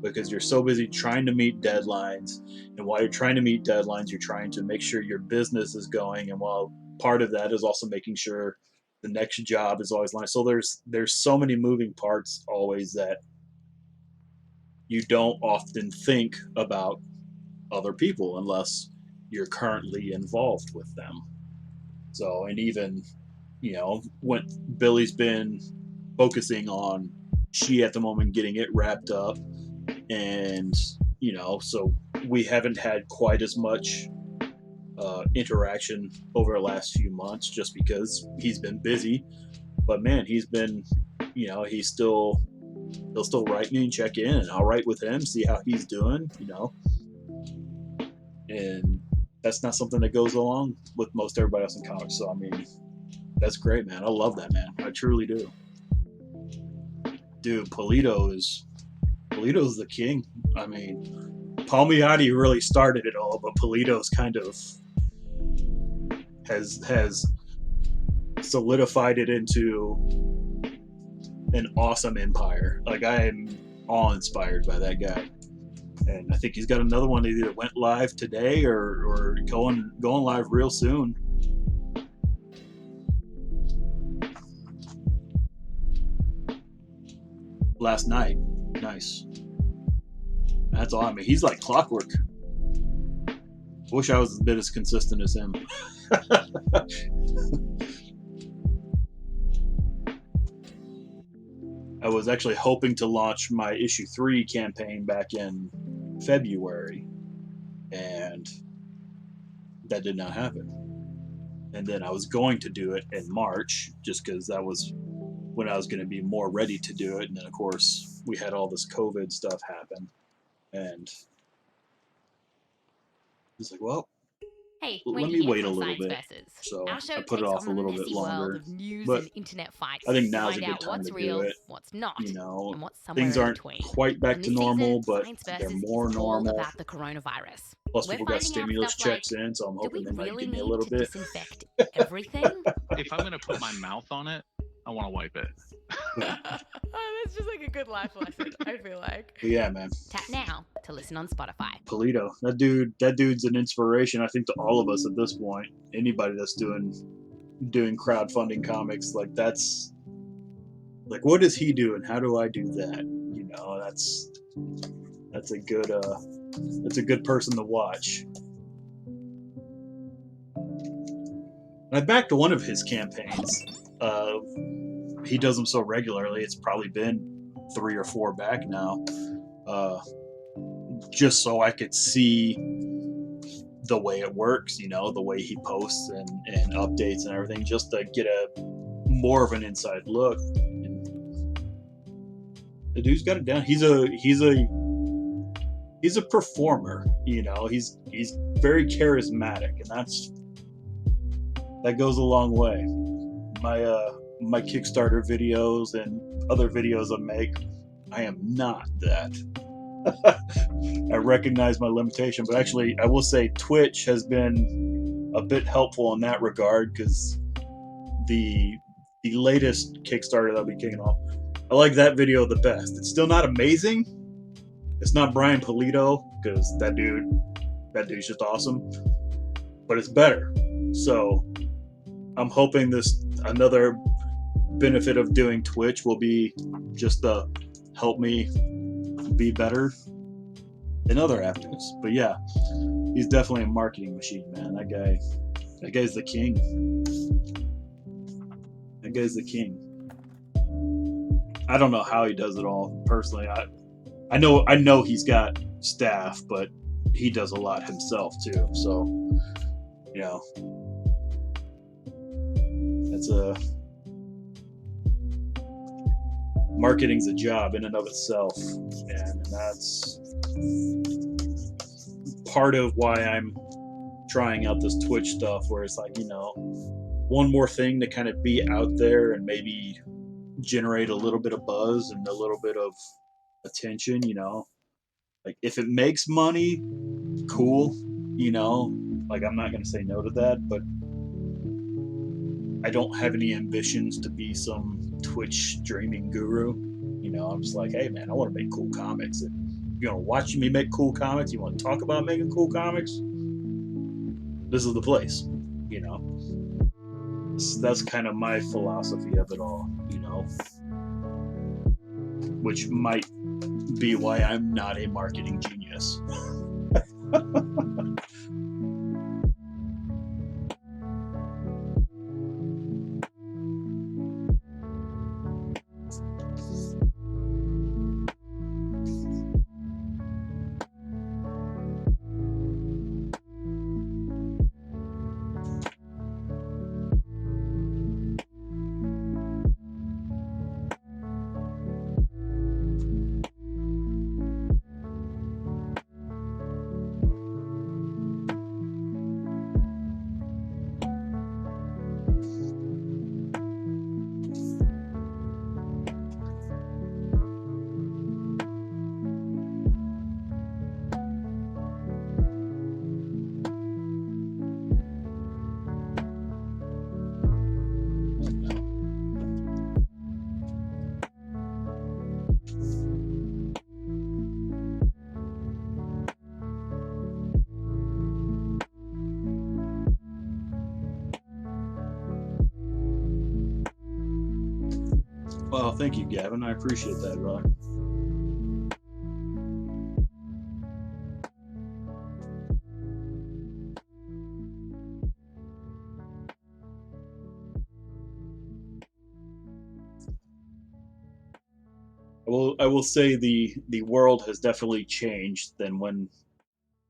A: because you're so busy trying to meet deadlines. And while you're trying to meet deadlines, you're trying to make sure your business is going. And while part of that is also making sure the next job is always lined. So there's so many moving parts always that you don't often think about other people unless you're currently involved with them. So, and even, you know, when Billy's been focusing on She at the moment, getting it wrapped up, and you know, so we haven't had quite as much interaction over the last few months, just because he's been busy. But man, he's been, you know, he'll still write me and check in, and I'll write with him, see how he's doing, you know. And that's not something that goes along with most everybody else in comics. So I mean, that's great, man. I love that, man. I truly do. Dude, Polito's the king. I mean, Palmiotti really started it all, but Polito's kind of has solidified it into an awesome empire. Like, I am awe-inspired by that guy. And I think he's got another one that either went live today or going live real soon. Last night. Nice. That's all. I mean, he's like clockwork. Wish I was a bit as consistent as him. I was actually hoping to launch my issue 3 campaign back in February, and that did not happen. And then I was going to do it in March, just because that was when I was going to be more ready to do it. And then, of course, we had all this COVID stuff happen, and it's like, well,
B: Hey,
A: let
B: Wendy
A: me
B: here
A: wait a
B: from
A: little
B: Science
A: bit.
B: Versus.
A: So
B: Our show
A: I put it
B: takes
A: off
B: on
A: a
B: the
A: little bit
B: messy world
A: longer.
B: of news
A: But
B: and internet fights
A: I think
B: to
A: now's a
B: find
A: good
B: out
A: time
B: what's
A: to do
B: real,
A: it.
B: what's not,
A: You know,
B: and what's somewhere
A: things
B: in
A: aren't
B: between.
A: quite back
B: And
A: to
B: this
A: normal,
B: season,
A: but
B: Science
A: they're
B: Versus
A: more
B: is all
A: normal.
B: about the coronavirus.
A: Plus,
B: We're
A: people got
B: finding out
A: stimulus
B: stuff like,
A: checks in, so I'm
B: do
A: hoping
B: we
A: they might
B: really
A: give me a
B: need
A: little
B: to
A: bit.
B: disinfect everything?
J: If I'm gonna put my mouth on it, I want to wipe it.
B: That's just like a good life lesson, I feel like.
A: But yeah, man.
B: Tap now to listen on Spotify.
A: Polito, that dude's an inspiration, I think, to all of us at this point. Anybody that's doing crowdfunding comics, like, that's like, what does he do and how do I do that? You know, that's a good person to watch. I backed one of his campaigns. He does them so regularly, it's probably been 3 or 4 back now. Just so I could see the way it works, you know, the way he posts and updates and everything, just to get a more of an inside look. And the dude's got it down. He's a performer, you know. He's very charismatic, and that goes a long way. My Kickstarter videos and other videos I make, I am not that. I recognize my limitation, but actually I will say Twitch has been a bit helpful in that regard, because the latest Kickstarter that'll be kicking off, I like that video the best. It's still not amazing. It's not Brian Polito, because that dude's just awesome, but it's better. So I'm hoping another benefit of doing Twitch will be just to help me be better in other avenues. But yeah, he's definitely a marketing machine, man. That guy's the king. That guy's the king. I don't know how he does it all. Personally, I know he's got staff, but he does a lot himself too. So, you know, marketing's a job in and of itself, and that's part of why I'm trying out this Twitch stuff, where it's like, you know, one more thing to kind of be out there and maybe generate a little bit of buzz and a little bit of attention, you know. Like, if it makes money, cool, you know, like, I'm not going to say no to that, but I don't have any ambitions to be some Twitch streaming guru. You know, I'm just like, hey man, I want to make cool comics. And you want to watch me make cool comics? You want to talk about making cool comics? This is the place, you know. That's kind of my philosophy of it all, you know. Which might be why I'm not a marketing genius. Well, thank you, Gavin. I appreciate that, brother. I will say the world has definitely changed than when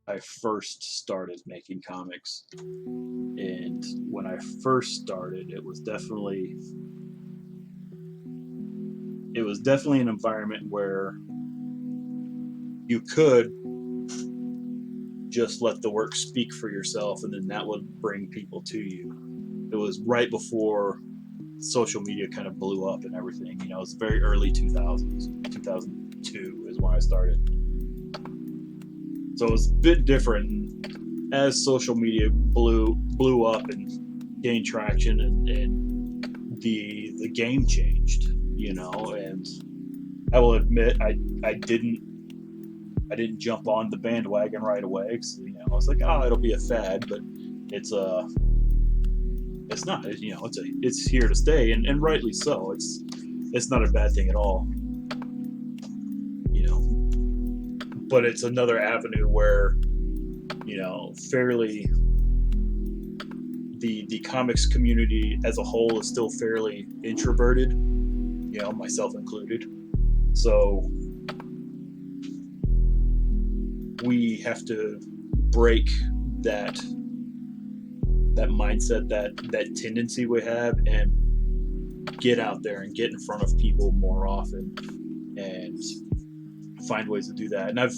A: I first started making comics. And when I first started, it was definitely an environment where you could just let the work speak for yourself, and then that would bring people to you. It was right before social media kind of blew up and everything. You know, it's very early 2000s. 2002 is when I started. So it was a bit different. As social media blew up and gained traction, and the game changed, you know. And I will admit, I didn't jump on the bandwagon right away, because, you know, I was like, oh, it'll be a fad, but it's not, you know, it's here to stay, and rightly so. It's not a bad thing at all, you know. But it's another avenue where, you know, fairly the comics community as a whole is still fairly introverted, myself included. So we have to break that mindset, that tendency we have, and get out there and get in front of people more often and find ways to do that. And I've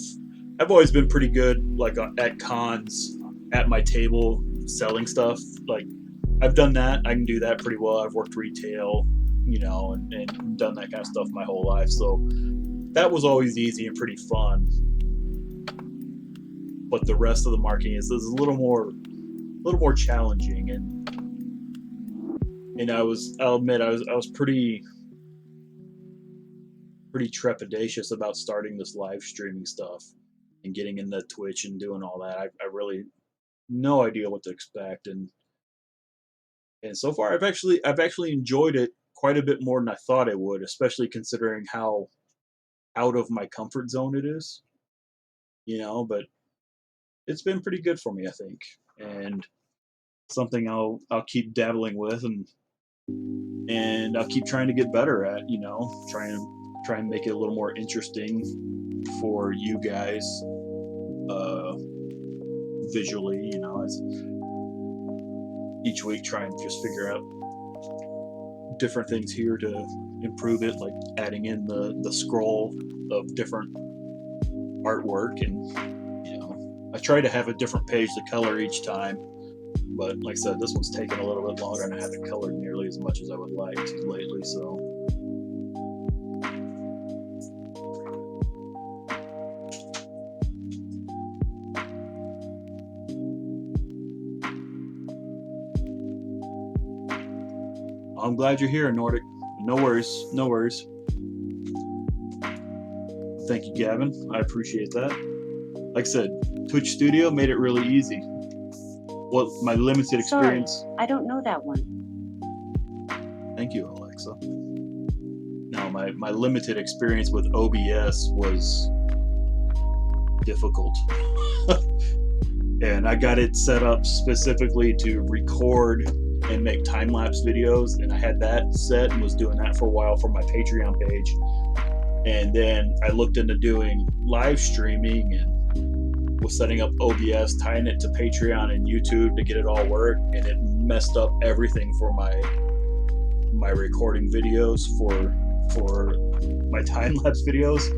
A: always been pretty good, like at cons, at my table selling stuff. Like I've done that. I can do that pretty well. I've worked retail, and done that kind of stuff my whole life. So that was always easy and pretty fun. But the rest of the marketing is a little more challenging, and I'll admit I was pretty trepidatious about starting this live streaming stuff and getting into Twitch and doing all that. I really no idea what to expect, and so far I've actually enjoyed it quite a bit more than I thought I would, especially considering how out of my comfort zone it is. But it's been pretty good for me, I think, and something I'll keep dabbling with, and I'll keep trying to get better at. Try and make it a little more interesting for you guys, visually. As each week, try and just figure out different things here to improve it, like adding in the scroll of different artwork, and I try to have a different page to color each time, but like I said, this one's taken a little bit longer, and I haven't colored nearly as much as I would like to lately. So I'm glad you're here, Nordic. No worries. Thank you, Gavin. I appreciate that. Like I said, Twitch Studio made it really easy. Well, my limited experience.
K: Sorry, I don't know that one.
A: Thank you, Alexa. No, my limited experience with OBS was difficult. And I got it set up specifically to record and make time-lapse videos, and I had that set and was doing that for a while for my Patreon page. And then I looked into doing live streaming and was setting up OBS, tying it to Patreon and YouTube to get it all work, and it messed up everything for my recording videos for my time-lapse videos.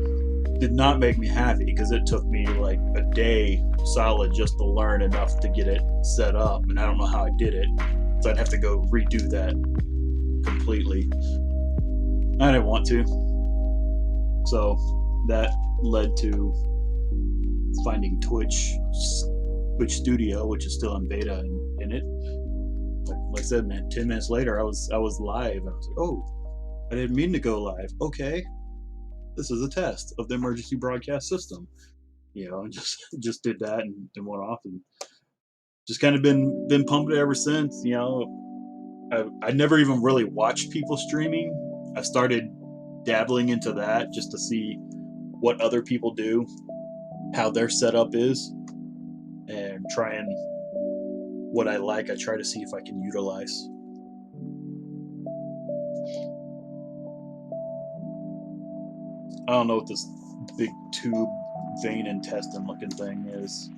A: Did not make me happy because it took me like a day solid just to learn enough to get it set up, and I don't know how I did it, so I'd have to go redo that completely. I didn't want to, so that led to finding Twitch Studio, which is still in beta, in it. Like I said, man, 10 minutes later I was live, and I was like, oh, I didn't mean to go live. Okay, this is a test of the emergency broadcast system, and just did that and went off, and just kind of been pumped ever since. I never even really watched people streaming. I started dabbling into that just to see what other people do, how their setup is, and trying what I like. I try to see if I can utilize. I don't know what this big tube vein intestine looking thing is.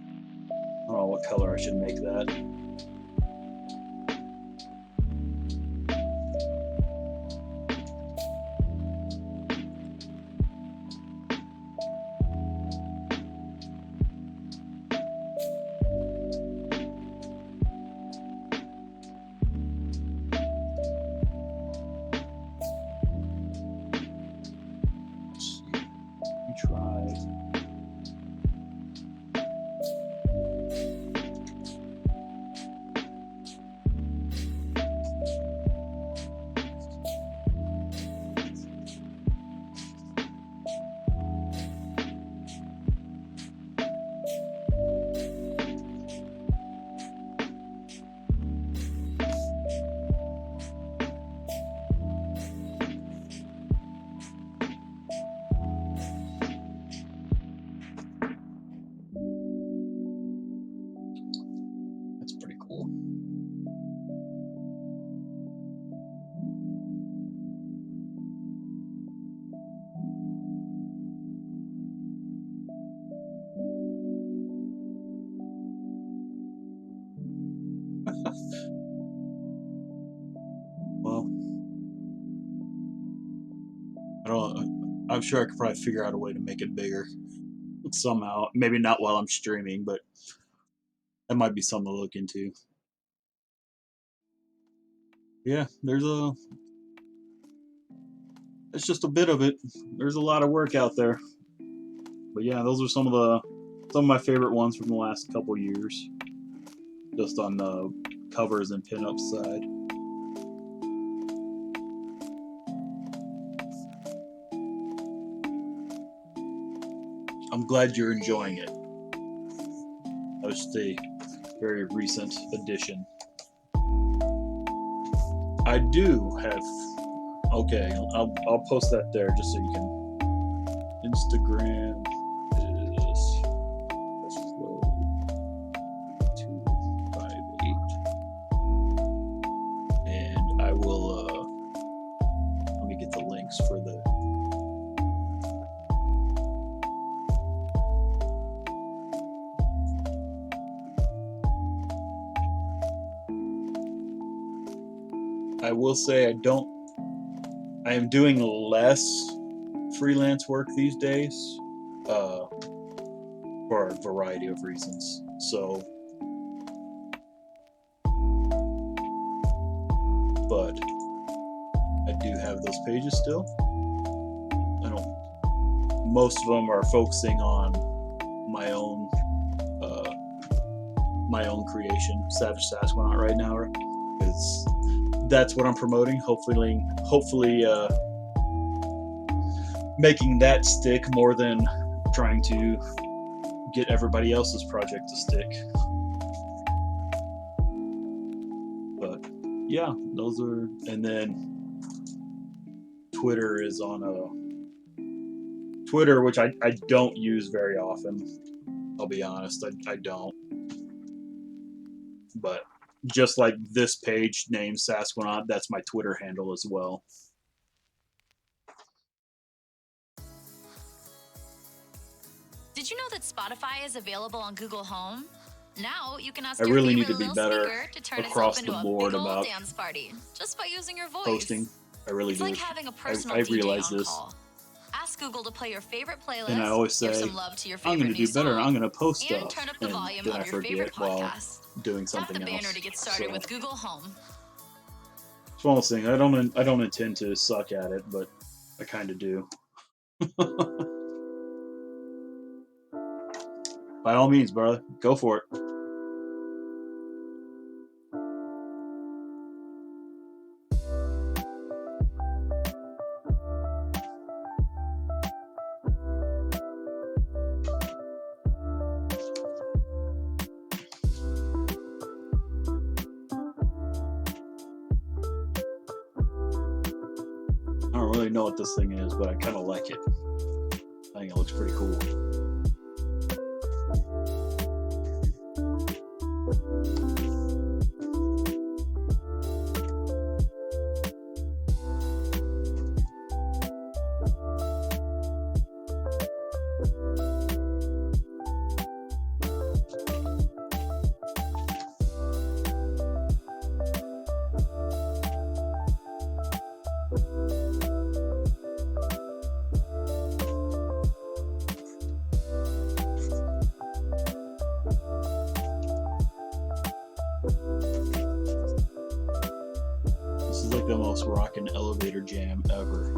A: I don't know what color I should make that. Well, I'm sure I could probably figure out a way to make it bigger somehow. Maybe not while I'm streaming, but that might be something to look into. Yeah, it's just a bit of it. There's a lot of work out there. But yeah, those are some of my favorite ones from the last couple years. Just on the covers and pinup side. I'm glad you're enjoying it. That was a very recent addition. I do have. Okay, I'll post that there just so you can. Instagram is Flow258, and I will. Let me get the links for the. I will say I am doing less freelance work these days for a variety of reasons. So, but I do have those pages still. Most of them are focusing on my own creation, Savage Sasquanaut, right now, because that's what I'm promoting. Hopefully, making that stick more than trying to get everybody else's project to stick. But yeah, those are, and then Twitter is on Twitter, which I don't use very often. I'll be honest, I don't. But just like this page named Sasquanaut, that's my Twitter handle as well.
I: Did you know that Spotify is available on Google Home? Now you can ask
A: I
I: your
A: really need
I: favorite
A: to be
I: little
A: better
I: speaker to turn
A: across
I: itself
A: the
I: into a
A: board
I: big old
A: about
I: dance party just by using your voice.
A: posting. I really
I: it's
A: do.
I: like having a personal
A: I
I: DJ
A: realize
I: on
A: this.
I: call. Ask Google to play your favorite playlist,
A: And I always
I: give
A: say,
I: some love to your
A: I'm
I: favorite
A: going to
I: new
A: do better.
I: song,
A: I'm going to post
I: and
A: stuff.
I: turn up the
A: And
I: volume
A: then
I: of
A: I
I: your favorite
A: forget while
I: podcast.
A: doing
I: Tap
A: something
I: the banner
A: else.
I: to get started
A: So,
I: with Google Home.
A: it's one of those things. I don't intend to suck at it, but I kind of do. By all means, brother, go for it. I don't really know what this thing is, but I kind of like it. I think it looks pretty cool. This is like the most rockin' elevator jam ever.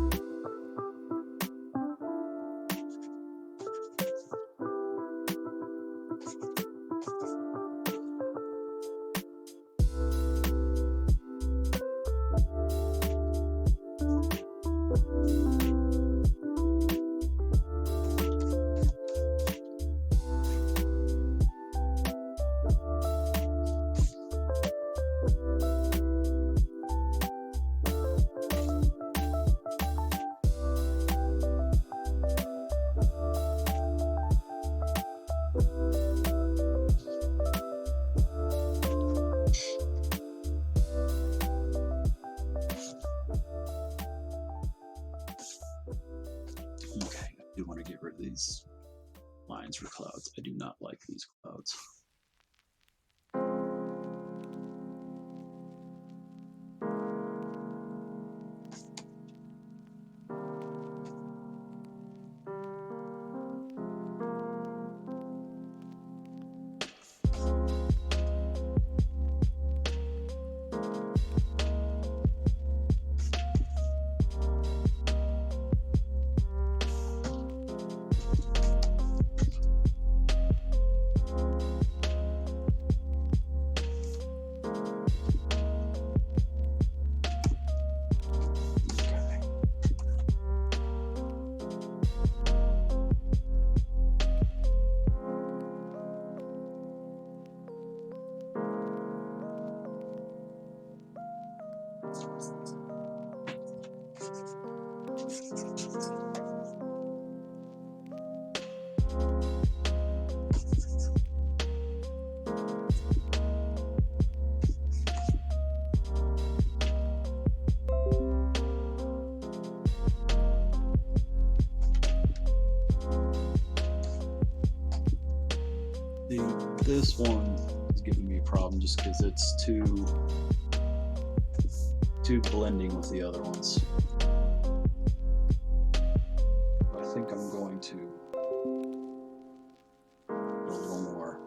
A: Okay, I do want to get rid of these lines for clouds. I do not like these clouds. This one is giving me a problem just because it's too blending with the other ones. I think I'm going to do a little more.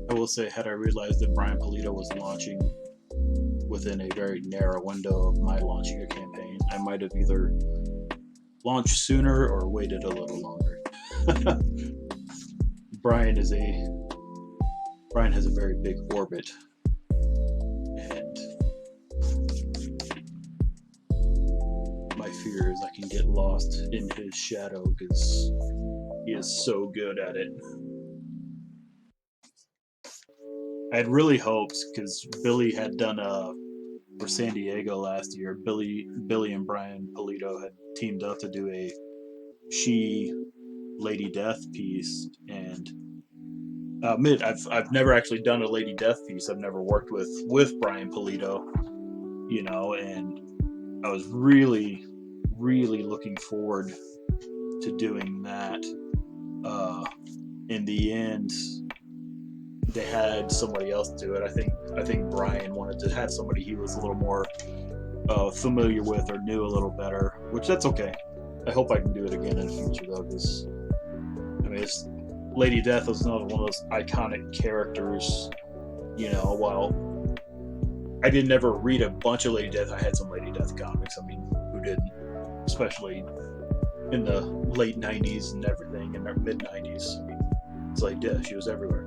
A: I will say, had I realized that Brian Pulido was launching within a very narrow window of my launching a campaign, I might have either launched sooner or waited a little longer. Brian has a very big orbit, and my fear is I can get lost in his shadow because he is so good at it. I had really hoped, because Billy had done for San Diego last year, Billy and Brian Pulido had teamed up to do a She Lady Death piece, and I've never actually done a Lady Death piece. I've never worked with Brian Pulido, and I was really, really looking forward to doing that. In the end, they had somebody else do it. I think Brian wanted to have somebody he was a little more familiar with or knew a little better, which that's okay. I hope I can do it again in the future though, because it's Lady Death was one of those iconic characters. While I didn't ever read a bunch of Lady Death, I had some Lady Death comics. I mean, who didn't? Especially in the late '90s and everything, in the mid '90s. I mean, it's Lady Death; she was everywhere.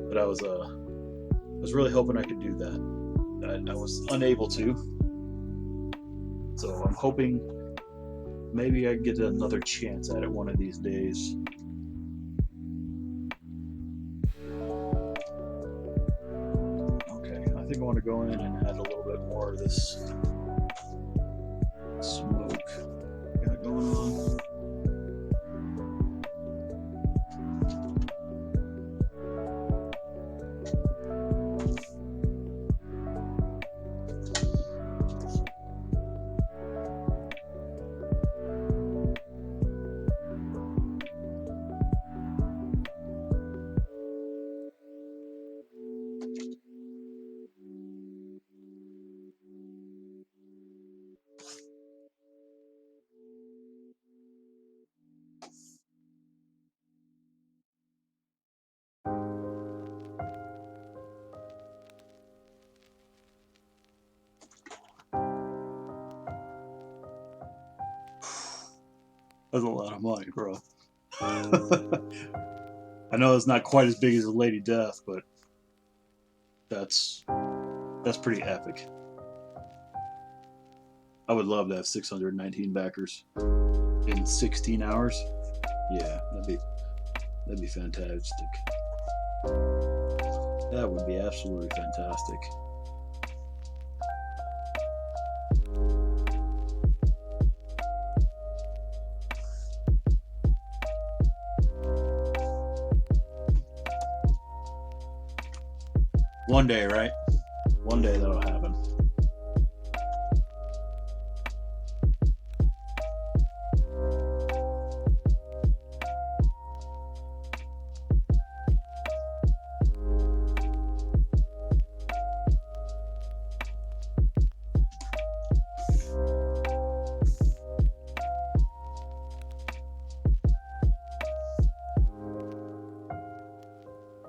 A: But I was really hoping I could do that. I was unable to. So I'm hoping maybe I get another chance at it one of these days. Okay, I think I want to go in and add a little bit more of this smoke got going on. That's a lot of money, bro. I I know it's not quite as big as a Lady Death, but that's pretty epic. I would love to have 619 backers in 16 hours. Yeah, that'd be fantastic. That would be absolutely fantastic. One day, right? One day that'll happen.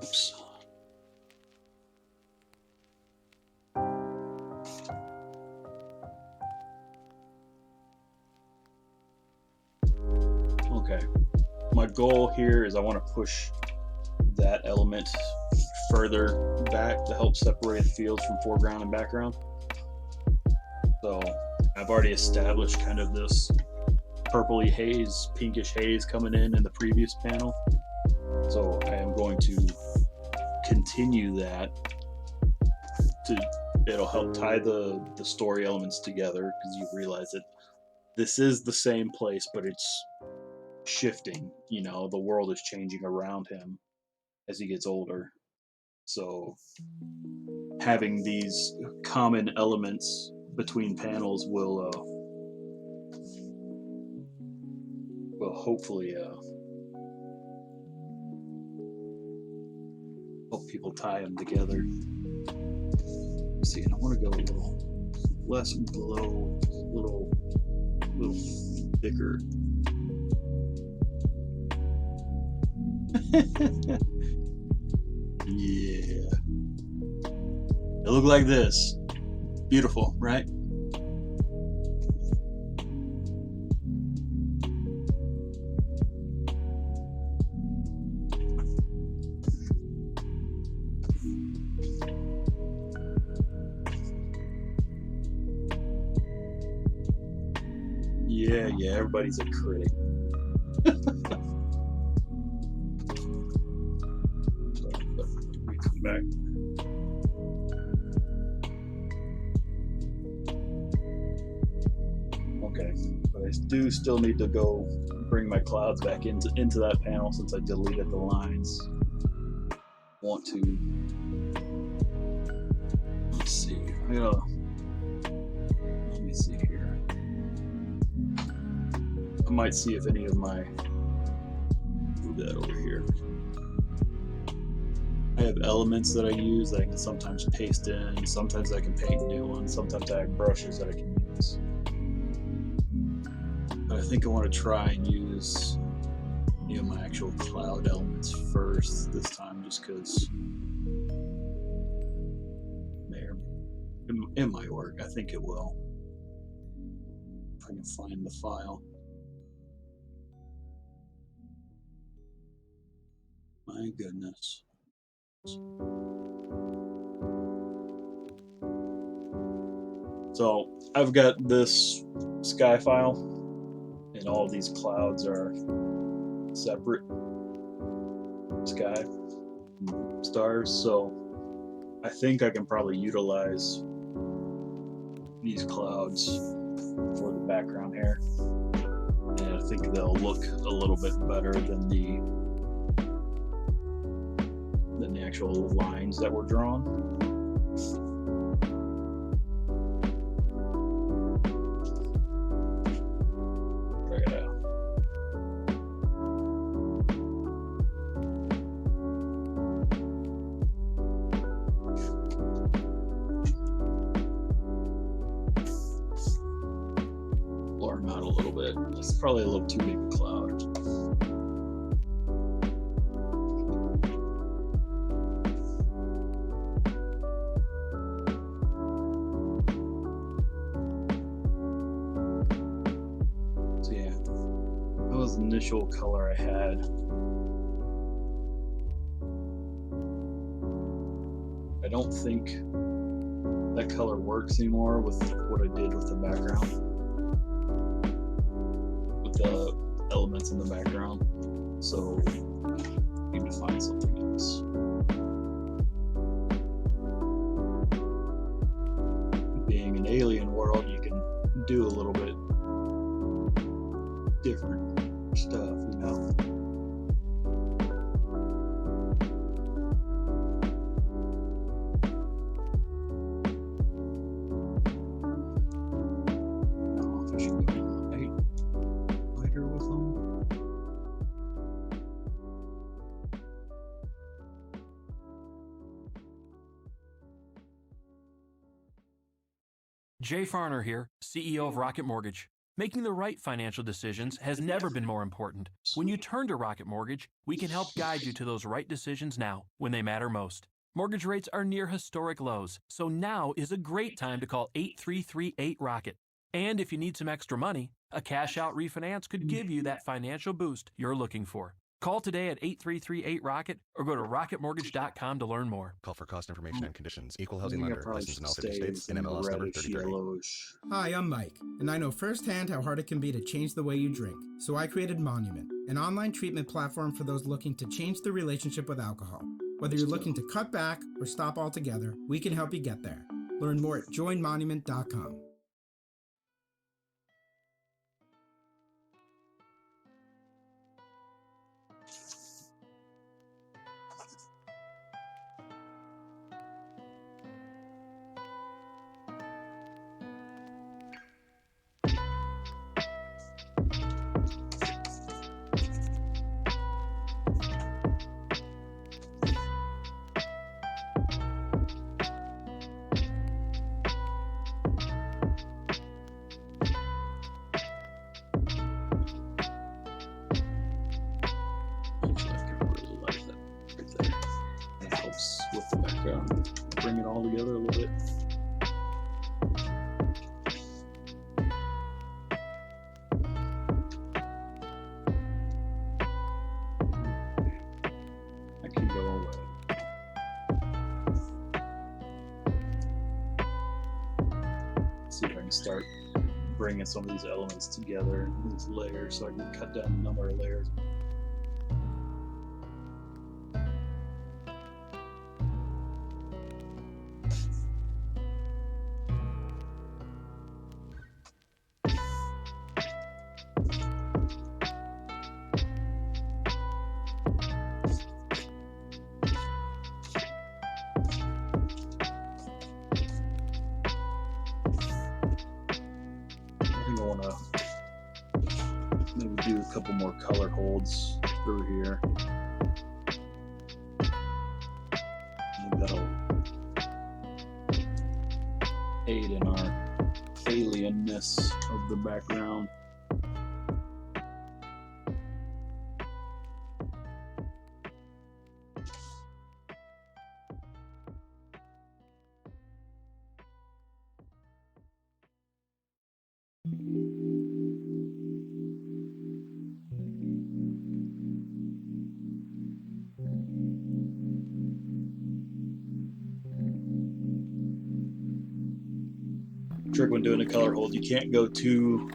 A: Oops. Okay. My goal here is I want to push that element further back to help separate the fields from foreground and background. So I've already established kind of this purpley haze, pinkish haze coming in the previous panel. So I am going to continue that. It'll help tie the story elements together, because you realize that this is the same place, but it's shifting. You know, the world is changing around him as he gets older. So having these common elements between panels will hopefully help people tie them together. Let's see, and I want to go a little less glow, a little thicker. Yeah. It look like this. Beautiful, right? Yeah, everybody's a critic. So, let me come back. Okay, but I do still need to go bring my clouds back into that panel since I deleted the lines. Want to, let's see, let me see here. I might see if any of my, move that over here. I have elements that I use that I can sometimes paste in, sometimes I can paint new ones, sometimes I have brushes that I can use. But I think I want to try and use, you know, my actual cloud elements first this time, just because it might work. I think it will. If I can find the file. My goodness. So I've got this sky file, and all these clouds are separate sky stars. So I think I can probably utilize these clouds for the background here, and I think they'll look a little bit better than the actual lines that were drawn. Check it out. Blur them out a little bit. It's probably a little too big a cloud. Initial color I had, I don't think that color works anymore with what I did with the background, with the elements in the background. So I need to find something else. Being an alien world, you can do a little bit different stuff, you know.
K: Jay Farner here, CEO of Rocket Mortgage. Making the right financial decisions has never been more important. When you turn to Rocket Mortgage, we can help guide you to those right decisions now, when they matter most. Mortgage rates are near historic lows, so now is a great time to call 8338-ROCKET. And if you need some extra money, a cash-out refinance could give you that financial boost you're looking for. Call today at 8338-ROCKET or go to rocketmortgage.com to learn more.
L: Call for cost information and conditions. Equal housing lender. Licensed in all 50 states. NMLS number 3030.
M: Hi, I'm Mike, and I know firsthand how hard it can be to change the way you drink. So I created Monument, an online treatment platform for those looking to change their relationship with alcohol. Whether you're looking to cut back or stop altogether, we can help you get there. Learn more at joinmonument.com.
A: With the background, bring it all together a little bit. That can go away. Let's see if I can start bringing some of these elements together, these layers, so I can cut down the number of layers. Maybe do a couple more color holds through here. Maybe that'll aid in our alienness of the background. Trick when doing a color hold, you can't go too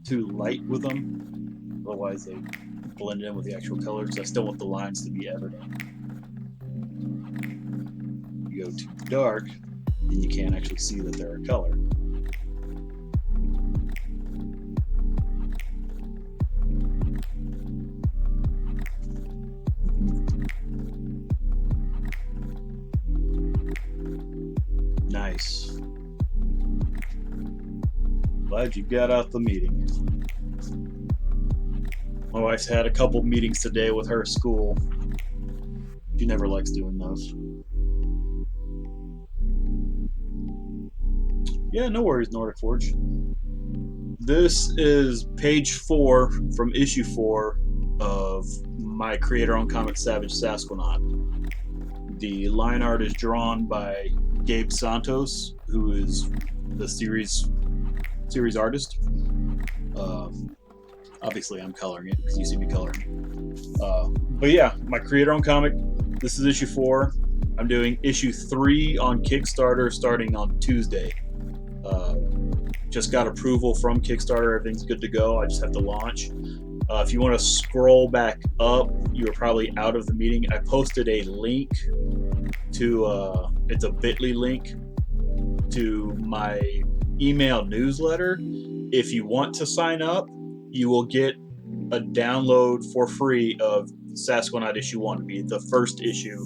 A: light with them, otherwise they blend in with the actual colors. I still want the lines to be evident. You go too dark, then you can't actually see that they're a color. Nice. Glad you got out the meeting. My wife's had a couple meetings today with her school. She never likes doing those. Yeah, no worries, Nordic Forge. This is page 4 from issue 4 of my creator-owned comic Savage Sasquanaut. The line art is drawn by Gabe Santos, who is the series artist. Obviously I'm coloring it because you see me coloring. But yeah, my creator-owned comic. This is issue 4. I'm doing issue 3 on Kickstarter starting on Tuesday. Just got approval from Kickstarter. Everything's good to go. I just have to launch. If you want to scroll back up, you're probably out of the meeting. I posted a link to, it's a bit.ly link to my email newsletter. If you want to sign up, you will get a download for free of Sasquanaut issue 1, to be the first issue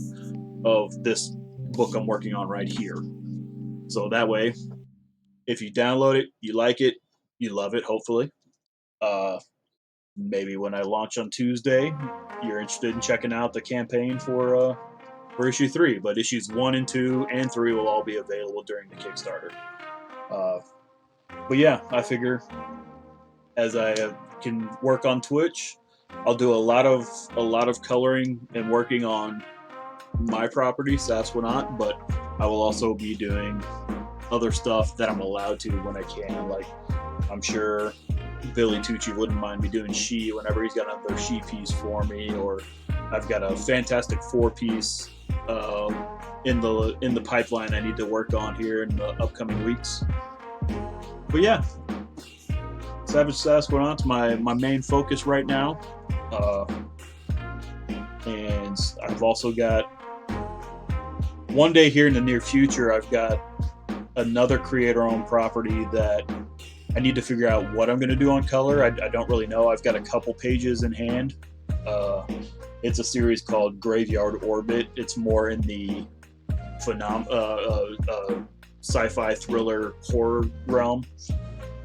A: of this book I'm working on right here. So that way, if you download it, you like it, you love it, hopefully. Maybe when I launch on Tuesday, you're interested in checking out the campaign for issue 3. But issues 1 and 2 and 3 will all be available during the Kickstarter. But yeah, I figure as I can work on Twitch, I'll do a lot of coloring and working on my property, Sasquanaut, but I will also be doing other stuff that I'm allowed to when I can. Like, I'm sure Billy Tucci wouldn't mind me doing She whenever he's got another She piece for me, or I've got a fantastic 4-piece in the pipeline I need to work on here in the upcoming weeks. But yeah, Savage Sasquanaut's my main focus right now, and I've also got one day here in the near future, I've got another creator-owned property that I need to figure out what I'm going to do on color. I don't really know. I've got a couple pages in hand. It's a series called Graveyard Orbit. It's more in the sci-fi thriller horror realm.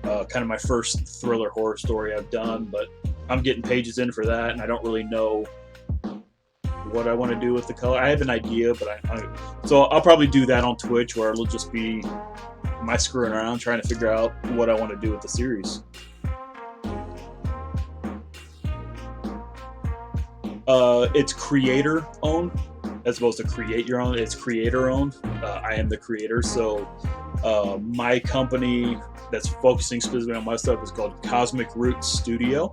A: Kind of my first thriller horror story I've done, but I'm getting pages in for that, and I don't really know what I want to do with the color. I have an idea, but so I'll probably do that on Twitch, where it'll just be my screwing around trying to figure out what I want to do with the series. It's creator owned as opposed to create your own. It's creator owned. I am the creator, so my company that's focusing specifically on my stuff is called Cosmic Roots Studio.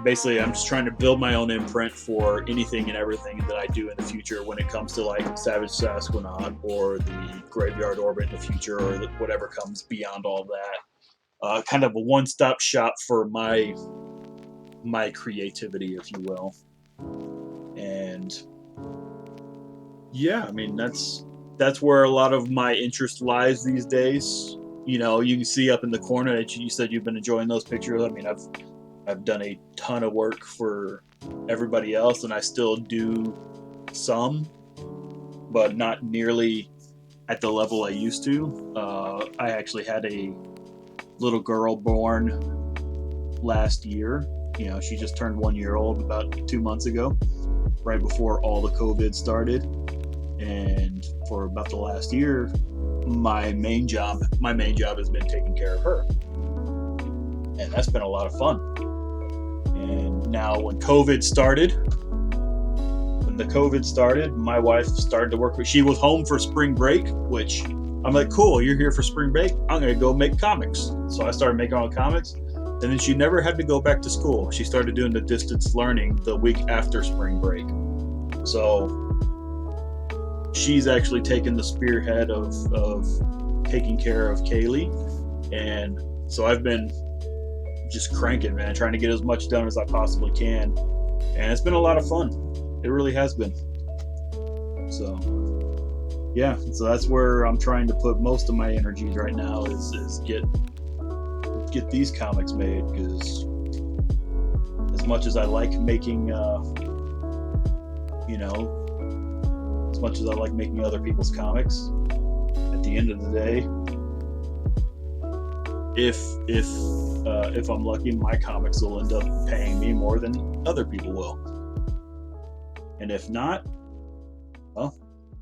A: Basically, I'm just trying to build my own imprint for anything and everything that I do in the future when it comes to like Savage Sasquanaut or the Graveyard Orbit in the future, or whatever comes beyond all that. Kind of a one-stop shop for my creativity, if you will. And yeah, I mean, that's where a lot of my interest lies these days. You know, you can see up in the corner that you said you've been enjoying those pictures. I mean, I've done a ton of work for everybody else, and I still do some, but not nearly at the level I used to. I actually had a little girl born last year. You know, she just turned 1 year old about 2 months ago, right before all the COVID started. And for about the last year, my main job has been taking care of her. And that's been a lot of fun. And now when the COVID started, my wife started to work with, she was home for spring break, which I'm like, cool, you're here for spring break, I'm going to go make comics. So I started making all the comics, and then she never had to go back to school. She started doing the distance learning the week after spring break. So she's actually taken the spearhead of taking care of Kaylee. And so I've been just cranking, man, trying to get as much done as I possibly can. And it's been a lot of fun. It really has been. So yeah, so that's where I'm trying to put most of my energies right now is get these comics made, because as much as I like making you know, as much as I like making other people's comics, at the end of the day, if I'm lucky, my comics will end up paying me more than other people will. And if not, well,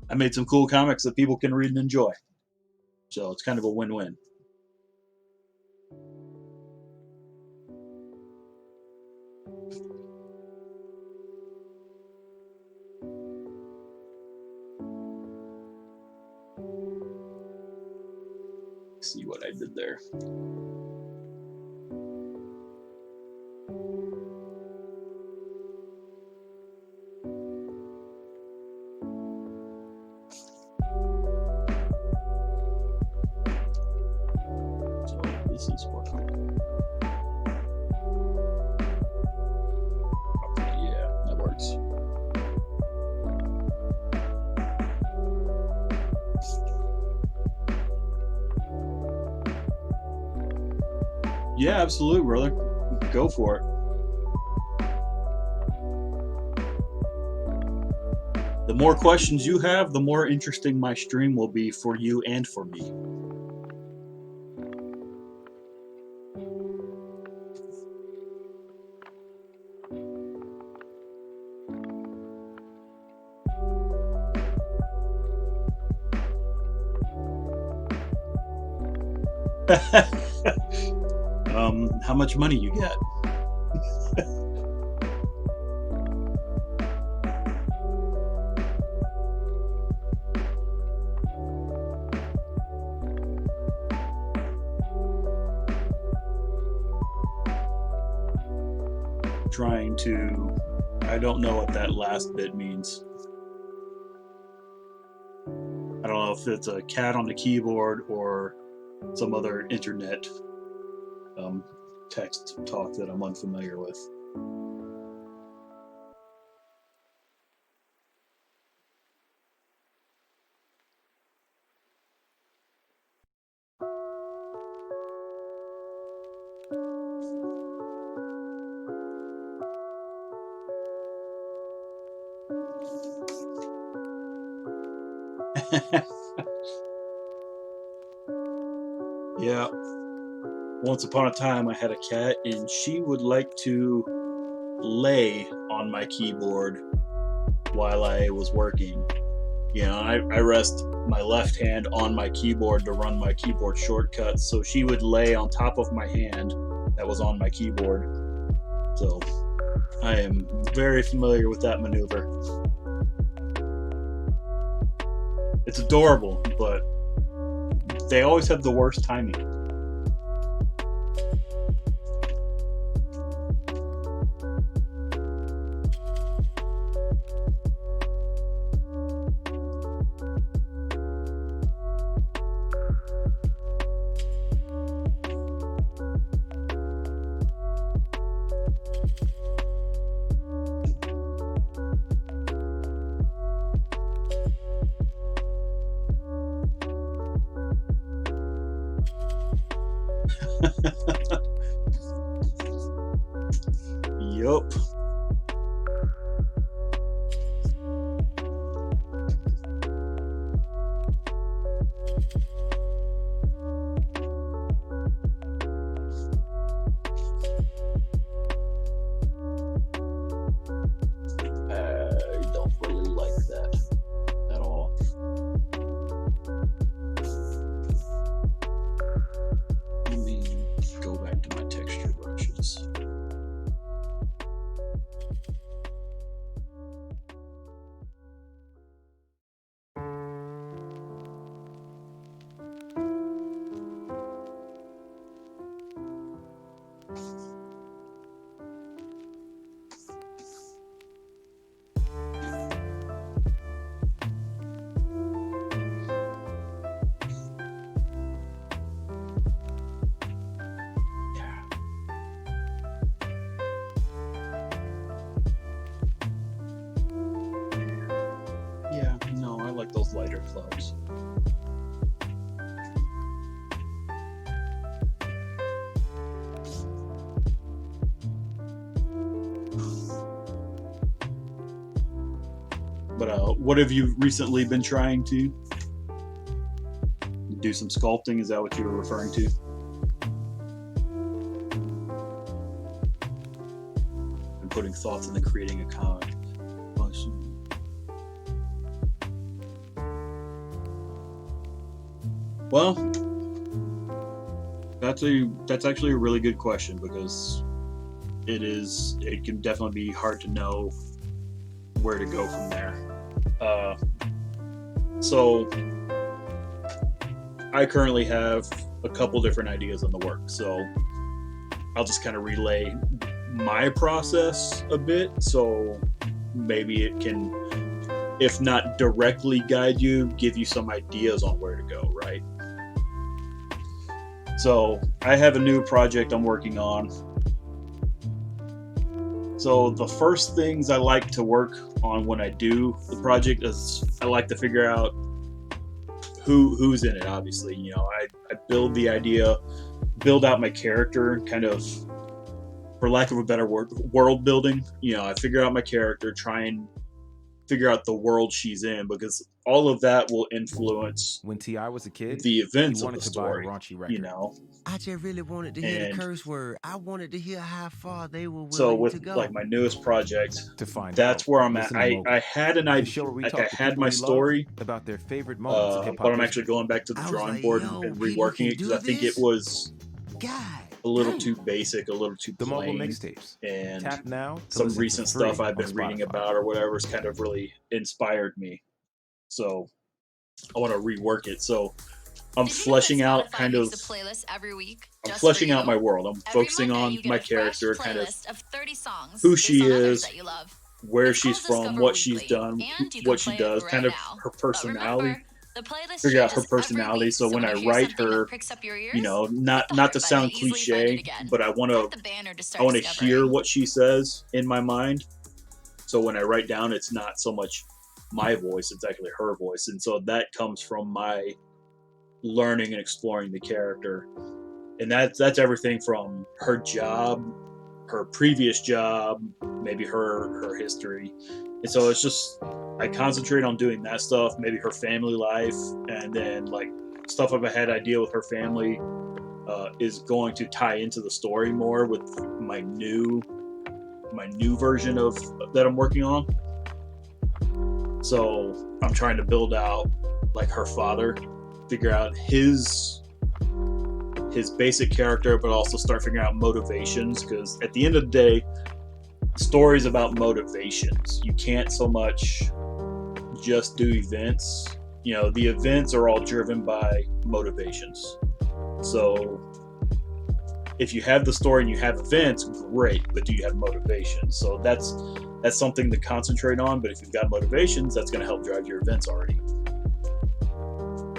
A: I made some cool comics that people can read and enjoy. So it's kind of a win-win. Let's see what I did there. Yeah, absolutely, brother. Go for it. The more questions you have, the more interesting my stream will be for you and for me. How much money you got? Trying to... I don't know what that last bit means. I don't know if it's a cat on the keyboard or some other internet text talk that I'm unfamiliar with. Yeah. Once upon a time, I had a cat, and she would like to lay on my keyboard while I was working. You know, I rest my left hand on my keyboard to run my keyboard shortcuts, so she would lay on top of my hand that was on my keyboard. So I am very familiar with that maneuver. It's adorable, but they always have the worst timing. Yup. I don't really like that at all. Let me go back to my texture brushes. Yeah, no, I like those lighter clouds. But what have you recently been trying to do? Some sculpting? Is that what you were referring to? And putting thoughts into creating a comic. Well, that's actually a really good question, because it can definitely be hard to know where to go from there. So I currently have a couple different ideas in the works, so I'll just kind of relay my process a bit, so maybe it can, if not directly guide you, give you some ideas on where to go, right? So I have a new project I'm working on. So the first things I like to work on when I do the project is I like to figure out who's in it. Obviously, you know, I build the idea build out my character, kind of, for lack of a better word, world building. You know, I figure out my character, try and figure out the world she's in, because all of that will influence
N: when T.I. was a kid,
A: the events
N: he
A: of the
N: wanted to buy a
A: story,
N: raunchy record.
A: you know.
O: I just really wanted to hear the
A: And
O: curse word. I wanted to hear how far they were
A: so
O: willing
A: with
O: to go.
A: like my newest project,
N: To find
A: that's
N: out,
A: where I'm at.
N: listen to Mogul,
A: I had an
N: the
A: idea,
N: show where we
A: like
N: talk
A: I
N: to
A: had
N: people
A: my
N: we love
A: story,
N: about their favorite moments in hip hop
A: but I'm
N: history.
A: actually going back to the
O: I was
A: drawing
O: like,
A: board
O: yo,
A: and
O: people
A: reworking
O: can
A: it, because
O: do
A: I think
O: this?
A: it was
O: God
A: a little
O: damn.
A: too basic, a little too
N: The Mogul
A: plain,
N: mixtapes.
A: and
N: Tap now to
A: some
N: listen
A: recent
N: for free
A: stuff I've
N: on
A: been reading
N: Spotify.
A: about or whatever has kind of really inspired me. So I want to rework it. So I'm fleshing out kind of.
I: Every week,
A: I'm fleshing out my world. I'm focusing on my character, kind of who she is, where she's from, what she's done, what she does, kind of her personality. Figure out her personality. So when I write her, you know, not to sound cliche, but I want to hear what she says in my mind. So when I write down, it's not so much my voice; it's actually her voice, and so that comes from my learning and exploring the character. And that's everything from her job, her previous job, maybe her history. And so it's just, I concentrate on doing that stuff, maybe her family life, and then like stuff I've had idea with her family is going to tie into the story more with my new version of that I'm working on. So I'm trying to build out like her father, figure out his basic character, but also start figuring out motivations, because at the end of the day, stories about motivations. You can't so much just do events. You know, the events are all driven by motivations. So if you have the story and you have events, great, but do you have motivations? So that's something to concentrate on. But if you've got motivations, that's going to help drive your events already.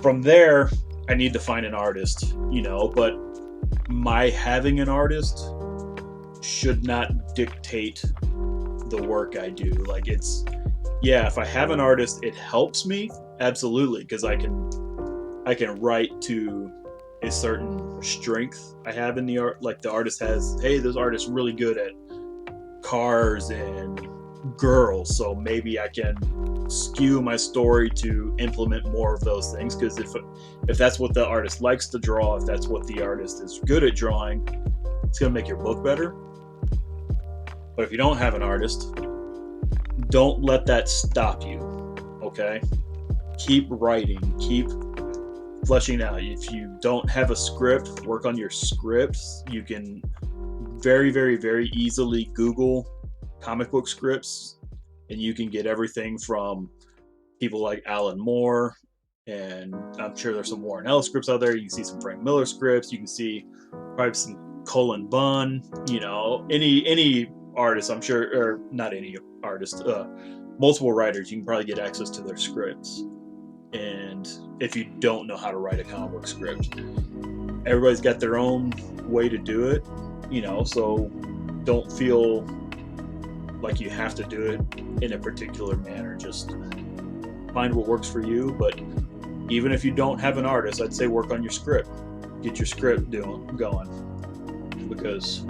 A: From there, I need to find an artist, you know, but my having an artist should not dictate the work I do. Like, it's, yeah, if I have an artist, it helps me, absolutely, because I can write to a certain strength I have in the art. Like the artist has, hey, this artist's really good at cars and girls, so maybe I can skew my story to implement more of those things, because if that's what the artist likes to draw, if that's what the artist is good at drawing, it's going to make your book better. But if you don't have an artist, don't let that stop you, okay? Keep writing, keep fleshing out. If you don't have a script, work on your scripts. You can very, very, very easily Google comic book scripts, and you can get everything from people like Alan Moore, and I'm sure there's some Warren Ellis scripts out there. You can see some Frank Miller scripts. You can see probably some Cullen Bunn. You know, any artist, I'm sure, or not any artist, multiple writers, you can probably get access to their scripts. And if you don't know how to write a comic book script, everybody's got their own way to do it, you know, so don't feel like you have to do it in a particular manner. Just find what works for you. But even if you don't have an artist, I'd say work on your script. Get your script going. Because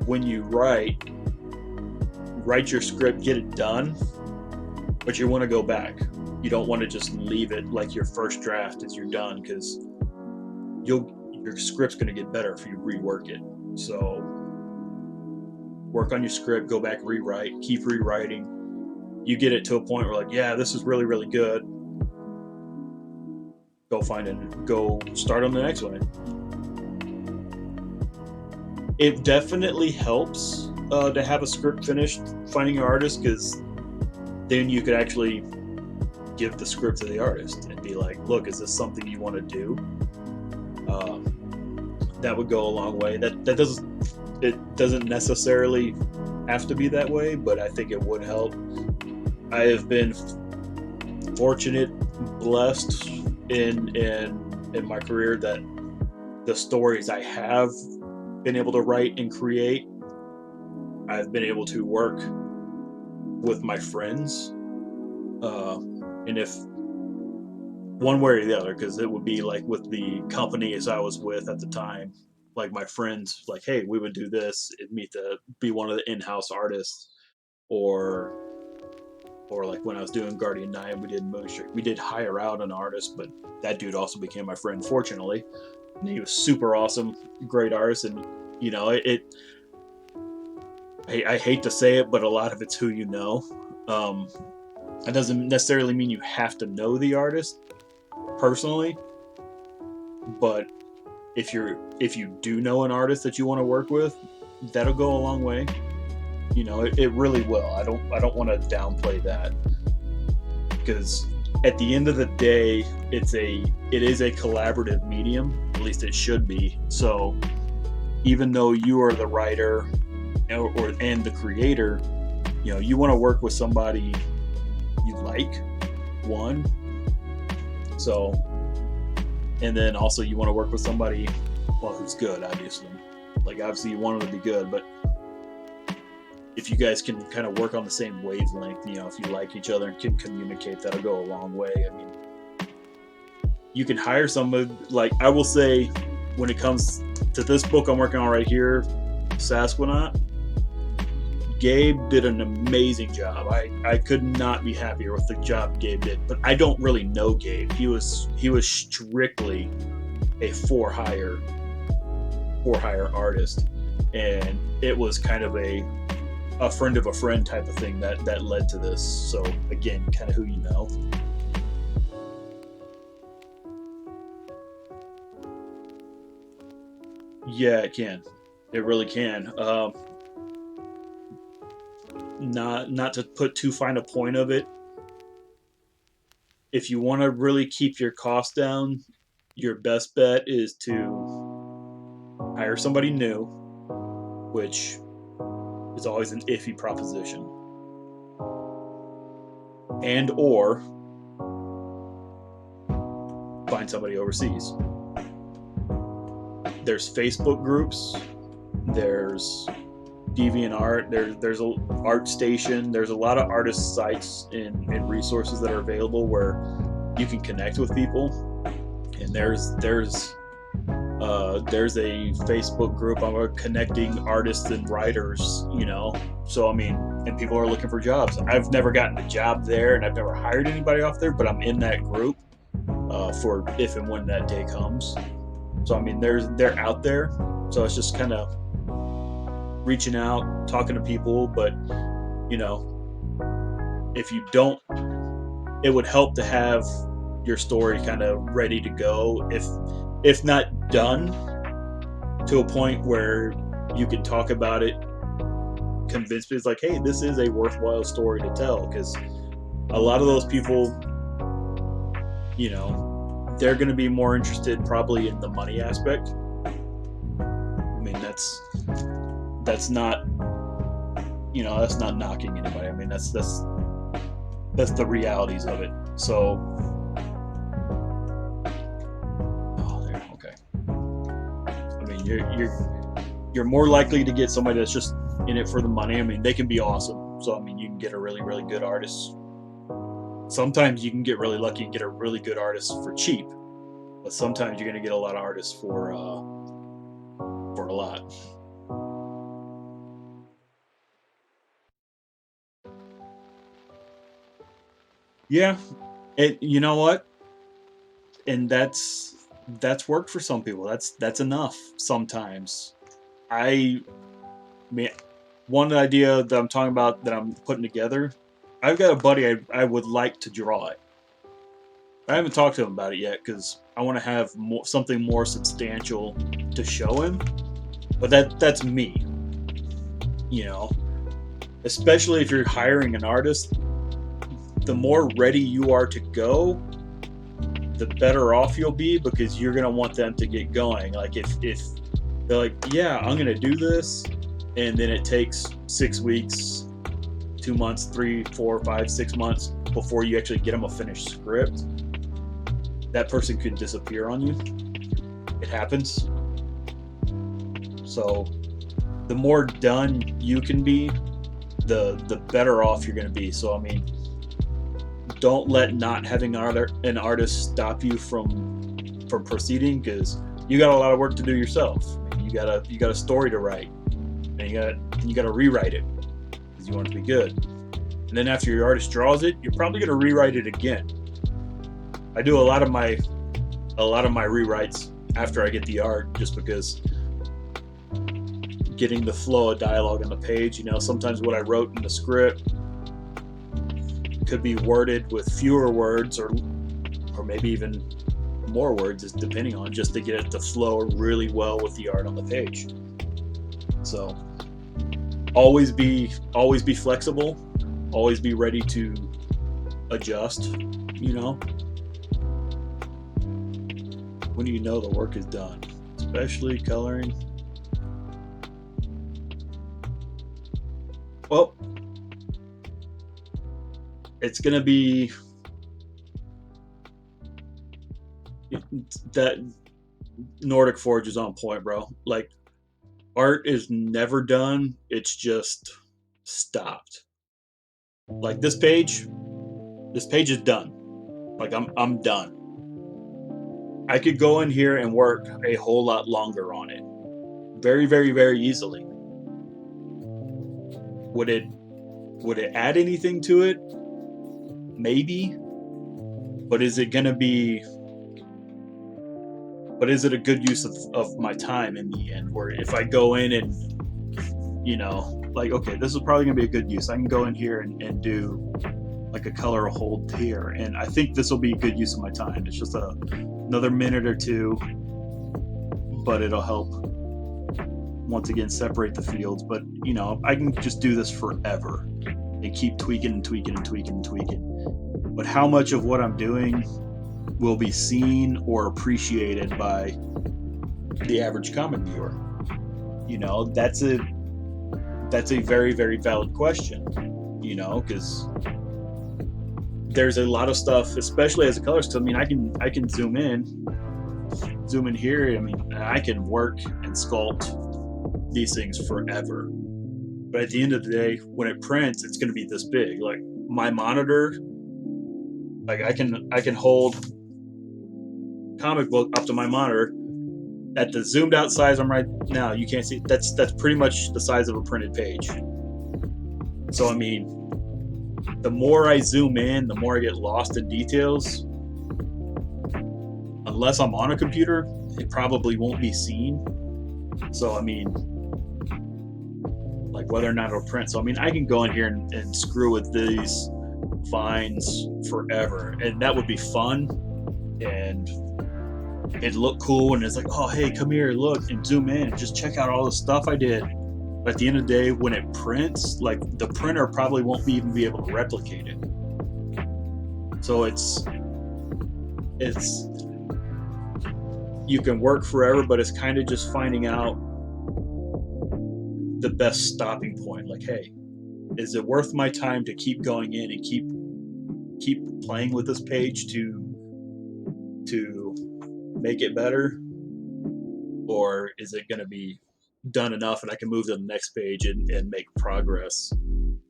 A: when you write your script, get it done, but you want to go back. You don't want to just leave it like your first draft is you're done, because your script's going to get better if you rework it. So work on your script, go back, rewrite, keep rewriting. You get it to a point where like, yeah, this is really, really good. Go start on the next one. It definitely helps to have a script finished, finding an artist, because then you could actually give the script to the artist and be like, look, is this something you want to do? That would go a long way. It doesn't necessarily have to be that way, but I think it would help. I have been fortunate, blessed in my career that the stories I have been able to write and create, I've been able to work with my friends, and if one way or the other, because it would be like with the companies I was with at the time, like my friends, like, hey, we would do this. It'd meet to be one of the in-house artists, or like when I was doing Guardian 9, we did Moonstreet. We did hire out an artist, but that dude also became my friend, fortunately. And he was super awesome, great artist, and you know, I hate to say it, but a lot of it's who you know. That doesn't necessarily mean you have to know the artist personally, but if you do know an artist that you want to work with, that'll go a long way. You know, it really will. I don't want to downplay that, because at the end of the day, it is a collaborative medium. At least it should be. So even though you are the writer and the creator, you know, you want to work with somebody you like, one. So, and then also you want to work with somebody, well, who's good, obviously. Like, obviously you want them to be good, but if you guys can kind of work on the same wavelength, you know, if you like each other and can communicate, that'll go a long way. I mean, you can hire someone, like, I will say, when it comes to this book I'm working on right here, Sasquanaut, Gabe did an amazing job. I could not be happier with the job Gabe did, but I don't really know Gabe. He was strictly a for hire artist, and it was kind of a friend of a friend type of thing that led to this. So again, kind of who you know. Yeah, it can. It really can. Not to put too fine a point of it. If you want to really keep your costs down, your best bet is to hire somebody new, which is always an iffy proposition, and or find somebody overseas. There's Facebook groups, there's DeviantArt, there's a ArtStation, there's a lot of artist sites and resources that are available where you can connect with people. And there's a Facebook group on connecting artists and writers, you know. So I mean, and people are looking for jobs. I've never gotten a job there, and I've never hired anybody off there, but I'm in that group for if and when that day comes. So I mean, they're out there. So it's just kind of reaching out, talking to people. But you know, if you don't, it would help to have your story kind of ready to go, if not done, to a point where you can talk about it, convince people, it's like, hey, this is a worthwhile story to tell. Because a lot of those people, you know, they're going to be more interested probably in the money aspect. I mean, that's not, you know, that's not knocking anybody. I mean, that's the realities of it. So, oh, there, okay. I mean, you're more likely to get somebody that's just in it for the money. I mean, they can be awesome. So, I mean, you can get a really, really good artist. Sometimes you can get really lucky and get a really good artist for cheap, but sometimes you're going to get a lot of artists for a lot. Yeah, you know what? And that's worked for some people. That's enough sometimes. I mean, one idea that I'm talking about that I'm putting together, I've got a buddy I would like to draw it. I haven't talked to him about it yet because I want to have something more substantial to show him. But that's me. You know, especially if you're hiring an artist, the more ready you are to go, the better off you'll be, because you're gonna want them to get going. Like if they're like, yeah, I'm gonna do this, and then it takes 6 weeks, 2 months, 3, 4, 5, 6 months before you actually get them a finished script, that person could disappear on you. It happens. So the more done you can be, the better off you're going to be. So I mean, don't let not having an artist stop you from proceeding, because you got a lot of work to do yourself. You got a story to write, and you got to rewrite it because you want it to be good. And then after your artist draws it, you're probably going to rewrite it again. I do a lot of my rewrites after I get the art, just because getting the flow of dialogue on the page. You know, sometimes what I wrote in the script could be worded with fewer words, or maybe even more words, is depending on, just to get it to flow really well with the art on the page. So always be flexible, always be ready to adjust, you know, when you know the work is done, especially coloring. Well, it's gonna be that Nordic Forge is on point, bro. Like, art is never done, it's just stopped. Like, this page is done. Like, I'm done. I could go in here and work a whole lot longer on it, very, very, very easily. Would it add anything to it? Maybe. But is it gonna be? But is it a good use of my time in the end? Where if I go in and, you know, like, okay, this is probably gonna be a good use. I can go in here and do like a color hold here, and I think this will be a good use of my time. It's just another minute or two, but it'll help once again separate the fields. But you know, I can just do this forever and keep tweaking and tweaking and tweaking and tweaking. But how much of what I'm doing will be seen or appreciated by the average comic viewer? You know, that's a very, very valid question, you know, because there's a lot of stuff, especially as a colorist. I mean, I can zoom in here. I mean, I can work and sculpt these things forever, but at the end of the day, when it prints, it's going to be this big. Like, my monitor, like I can hold comic book up to my monitor at the zoomed out size I'm right now. You can't see, that's pretty much the size of a printed page. So I mean, the more I zoom in, the more I get lost in details. Unless I'm on a computer, it probably won't be seen. So I mean, like, whether or not it'll print. So I mean, I can go in here and screw with these vines forever, and that would be fun, and it'd look cool, and it's like, oh hey, come here, look, and zoom in and just check out all the stuff I did. But at the end of the day, when it prints, like, the printer probably won't even be able to replicate it. So it's you can work forever, but it's kind of just finding out the best stopping point. Like, hey, is it worth my time to keep going in and keep playing with this page to make it better, or is it going to be done enough and I can move to the next page and make progress?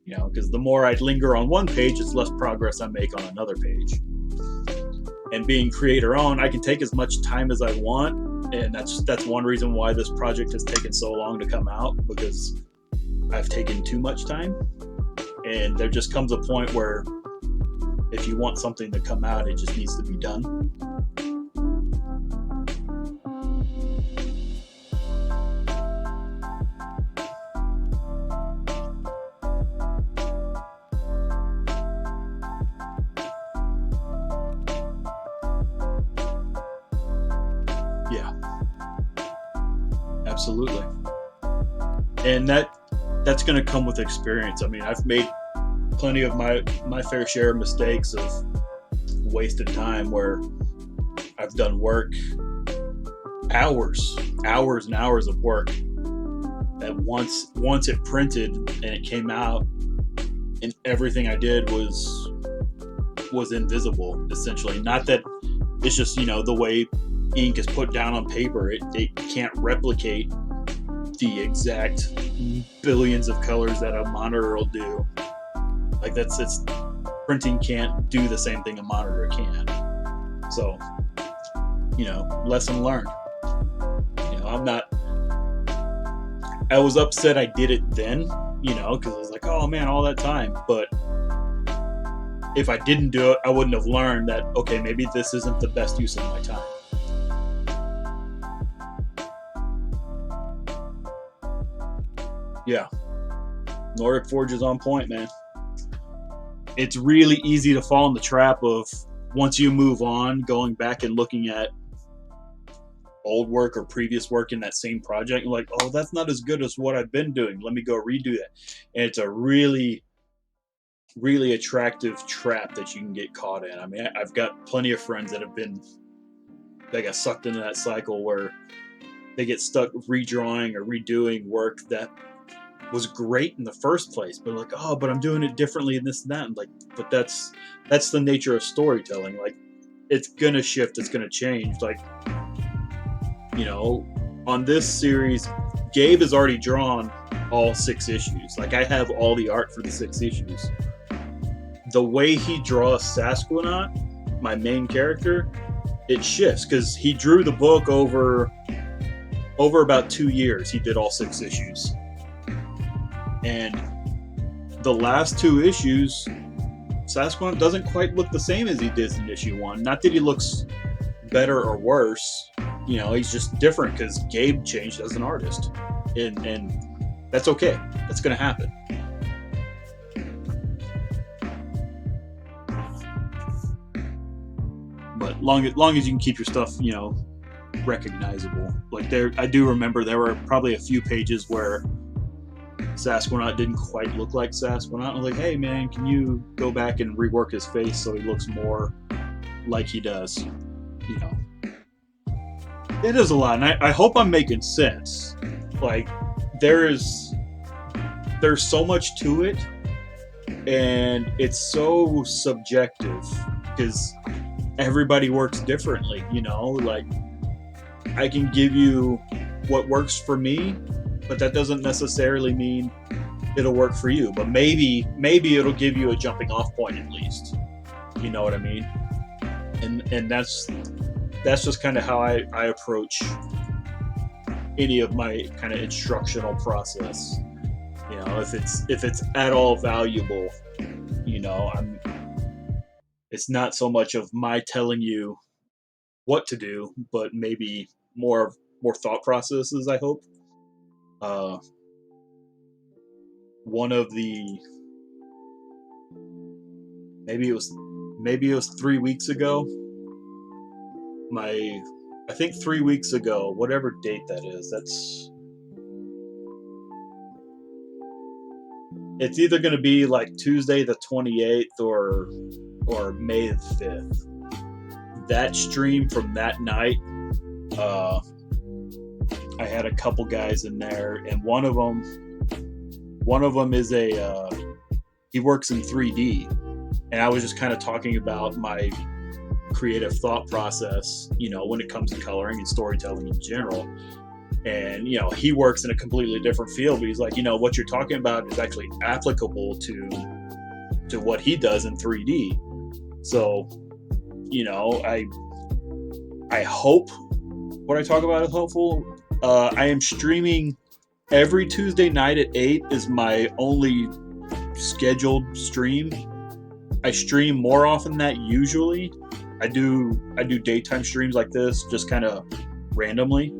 A: You know, because the more I linger on one page, it's less progress I make on another page. And being creator owned, I can take as much time as I want, and that's one reason why this project has taken so long to come out, because I've taken too much time. And there just comes a point where if you want something to come out, it just needs to be done. Yeah, absolutely. And that's going to come with experience. I mean, I've made plenty of my fair share of mistakes of wasted time, where I've done work, hours and hours of work, that once it printed and it came out, and everything I did was invisible, essentially. Not that it's just, you know, the way ink is put down on paper, it can't replicate the exact billions of colors that a monitor will do. Like, it's printing can't do the same thing a monitor can. So, lesson learned. I was upset I did it then, because I was like, oh man, all that time. But if I didn't do it, I wouldn't have learned that, okay, maybe this isn't the best use of my time. Yeah. Nordic Forge is on point, man. It's really easy to fall in the trap of, once you move on, going back and looking at old work or previous work in that same project, you're like, oh, that's not as good as what I've been doing. Let me go redo that. And it's a really, really attractive trap that you can get caught in. I mean, I've got plenty of friends that got sucked into that cycle where they get stuck redrawing or redoing work that was great in the first place, but like, oh, but I'm doing it differently and this and that. And like, but that's the nature of storytelling. Like, it's gonna shift, it's gonna change. Like, on this series, Gabe has already drawn all 6 issues. Like, I have all the art for the 6 issues. The way he draws Sasquanaut, my main character, it shifts because he drew the book over about 2 years. He did all 6 issues. And the last 2 issues, Sasquanaut doesn't quite look the same as he did in issue 1. Not that he looks better or worse. He's just different because Gabe changed as an artist. And that's okay. That's going to happen. But long as you can keep your stuff, recognizable. Like, I do remember there were probably a few pages where Sasquanaut didn't quite look like Sasquanaut. I was like, hey man, can you go back and rework his face so he looks more like he does? It is a lot, and I hope I'm making sense. Like, there's so much to it, and it's so subjective because everybody works differently. Like, I can give you what works for me, but that doesn't necessarily mean it'll work for you. But maybe it'll give you a jumping off point at least. You know what I mean? And that's just kind of how I approach any of my kind of instructional process. If it's at all valuable, it's not so much of my telling you what to do, but maybe more thought processes, I hope. One of the maybe it was 3 weeks ago. I think 3 weeks ago, whatever date that is, it's either going to be like Tuesday the 28th or May the 5th. That stream from that night, I had a couple guys in there, and one of them is he works in 3D, and I was just kind of talking about my creative thought process, when it comes to coloring and storytelling in general. And he works in a completely different field, but he's like, what you're talking about is actually applicable to what he does in 3D. So I hope what I talk about is helpful. I am streaming every Tuesday night at 8 is my only scheduled stream. I stream more often than that usually. I do daytime streams like this just kind of randomly.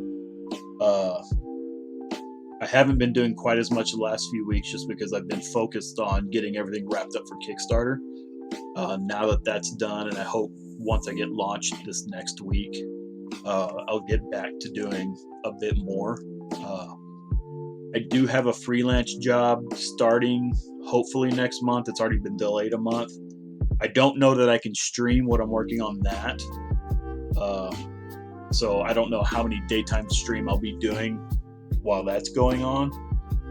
A: I haven't been doing quite as much the last few weeks just because I've been focused on getting everything wrapped up for Kickstarter. Now that that's done, and I hope once I get launched this next week, I'll get back to doing a bit more. I do have a freelance job starting hopefully next month. It's already been delayed a month. I don't know that I can stream what I'm working on that. So I don't know how many daytime stream I'll be doing while that's going on.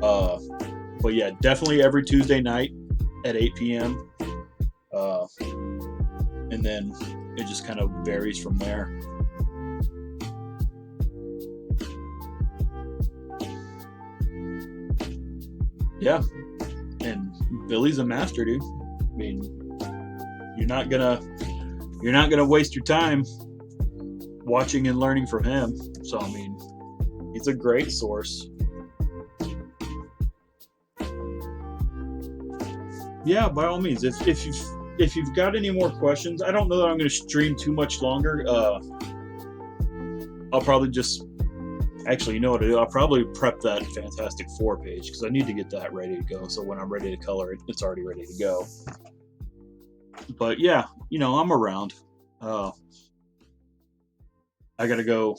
A: But yeah, definitely every Tuesday night at 8 p.m. And then it just kind of varies from there. Yeah, and Billy's a master, dude. I mean, you're not gonna waste your time watching and learning from him. So I mean, he's a great source. Yeah, by all means, if you've got any more questions, I don't know that I'm going to stream too much longer. I'll probably just actually, you know what I do? I'll probably prep that Fantastic Four page because I need to get that ready to go. So when I'm ready to color it, it's already ready to go. But yeah, you know, I'm around. I gotta go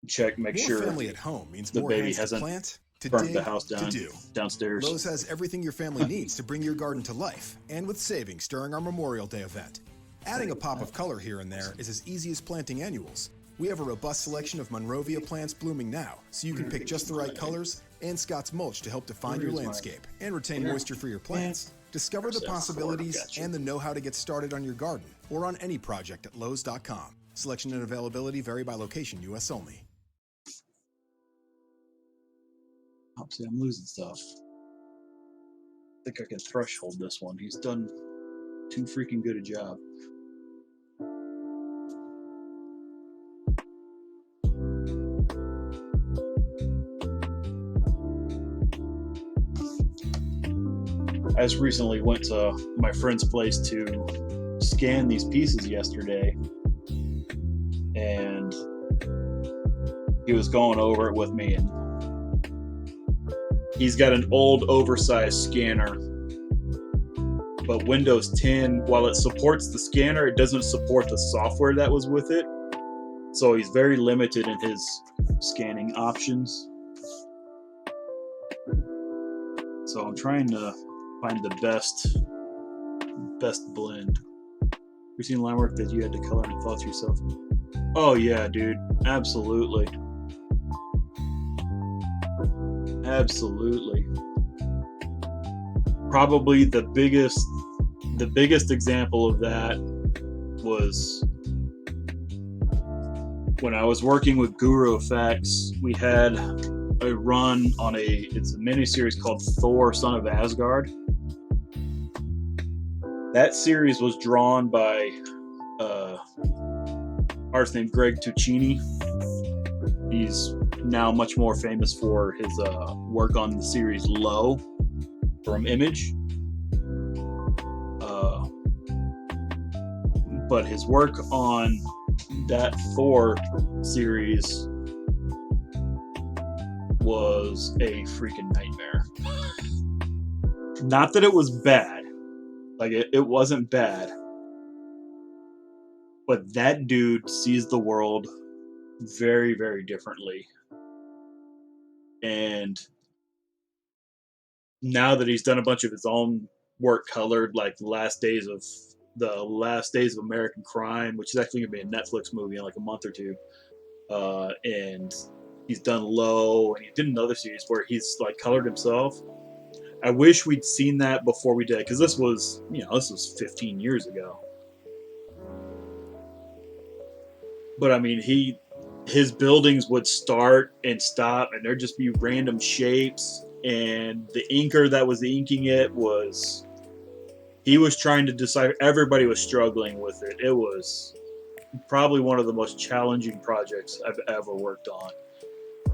A: check, make
E: More
A: sure
E: family at home means
A: the
E: more
A: baby
E: hands to
A: hasn't
E: plant, to
A: burnt
E: dig,
A: the house
E: to
A: down
E: do.
A: downstairs.
E: Lowe's has everything your family needs to bring your garden to life, and with savings during our Memorial Day event. Adding a pop of color here and there is as easy as planting annuals. We have a robust selection of Monrovia plants blooming now, so you can pick just the right colors and Scott's mulch to help define your landscape and retain moisture for your plants. Discover the possibilities and the know-how to get started on your garden or on any project at Lowe's.com. Selection and availability vary by location, U.S. only.
A: Obviously, I'm losing stuff. I think I can threshold this one. He's done too freaking good a job. I just recently went to my friend's place to scan these pieces yesterday, and he was going over it with me, and he's got an old oversized scanner, but Windows 10, while it supports the scanner, it doesn't support the software that was with it, so he's very limited in his scanning options. So I'm trying to find the best blend. You seen line work that you had to color and thoughts yourself? Oh yeah, dude, absolutely. Absolutely. Probably the biggest example of that was when I was working with Guru Effects. We had a run on it's a miniseries called Thor: Son of Asgard. That series was drawn by artist named Greg Tuccini. He's now much more famous for his work on the series Low from Image. But his work on that Thor series was a freaking nightmare. Not that it was bad. Like, it wasn't bad. But that dude sees the world very, very differently. And now that he's done a bunch of his own work colored, like the last days of American Crime, which is actually gonna be a Netflix movie in like a month or two, and he's done Low, and he did another series where he's like colored himself. I wish we'd seen that before we did, because this was 15 years ago. But I mean, his buildings would start and stop, and there'd just be random shapes, and the inker that was inking it he was trying to decipher. Everybody was struggling with it. It was probably one of the most challenging projects I've ever worked on.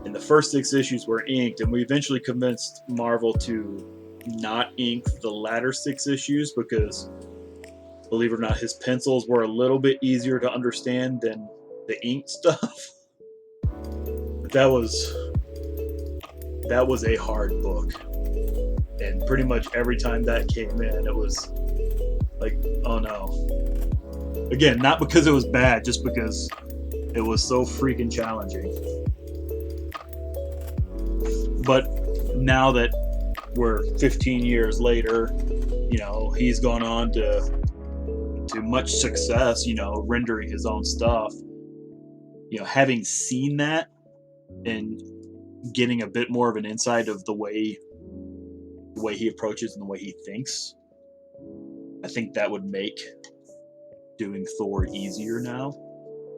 A: And the first 6 issues were inked, and we eventually convinced Marvel to not ink the latter 6 issues because, believe it or not, his pencils were a little bit easier to understand than the ink stuff. That was a hard book, and pretty much every time that came in, it was like, oh no. Again, not because it was bad, just because it was so freaking challenging. But now that we're 15 years later, he's gone on to much success, rendering his own stuff. Having seen that and getting a bit more of an insight of the way he approaches and the way he thinks, I think that would make doing Thor easier now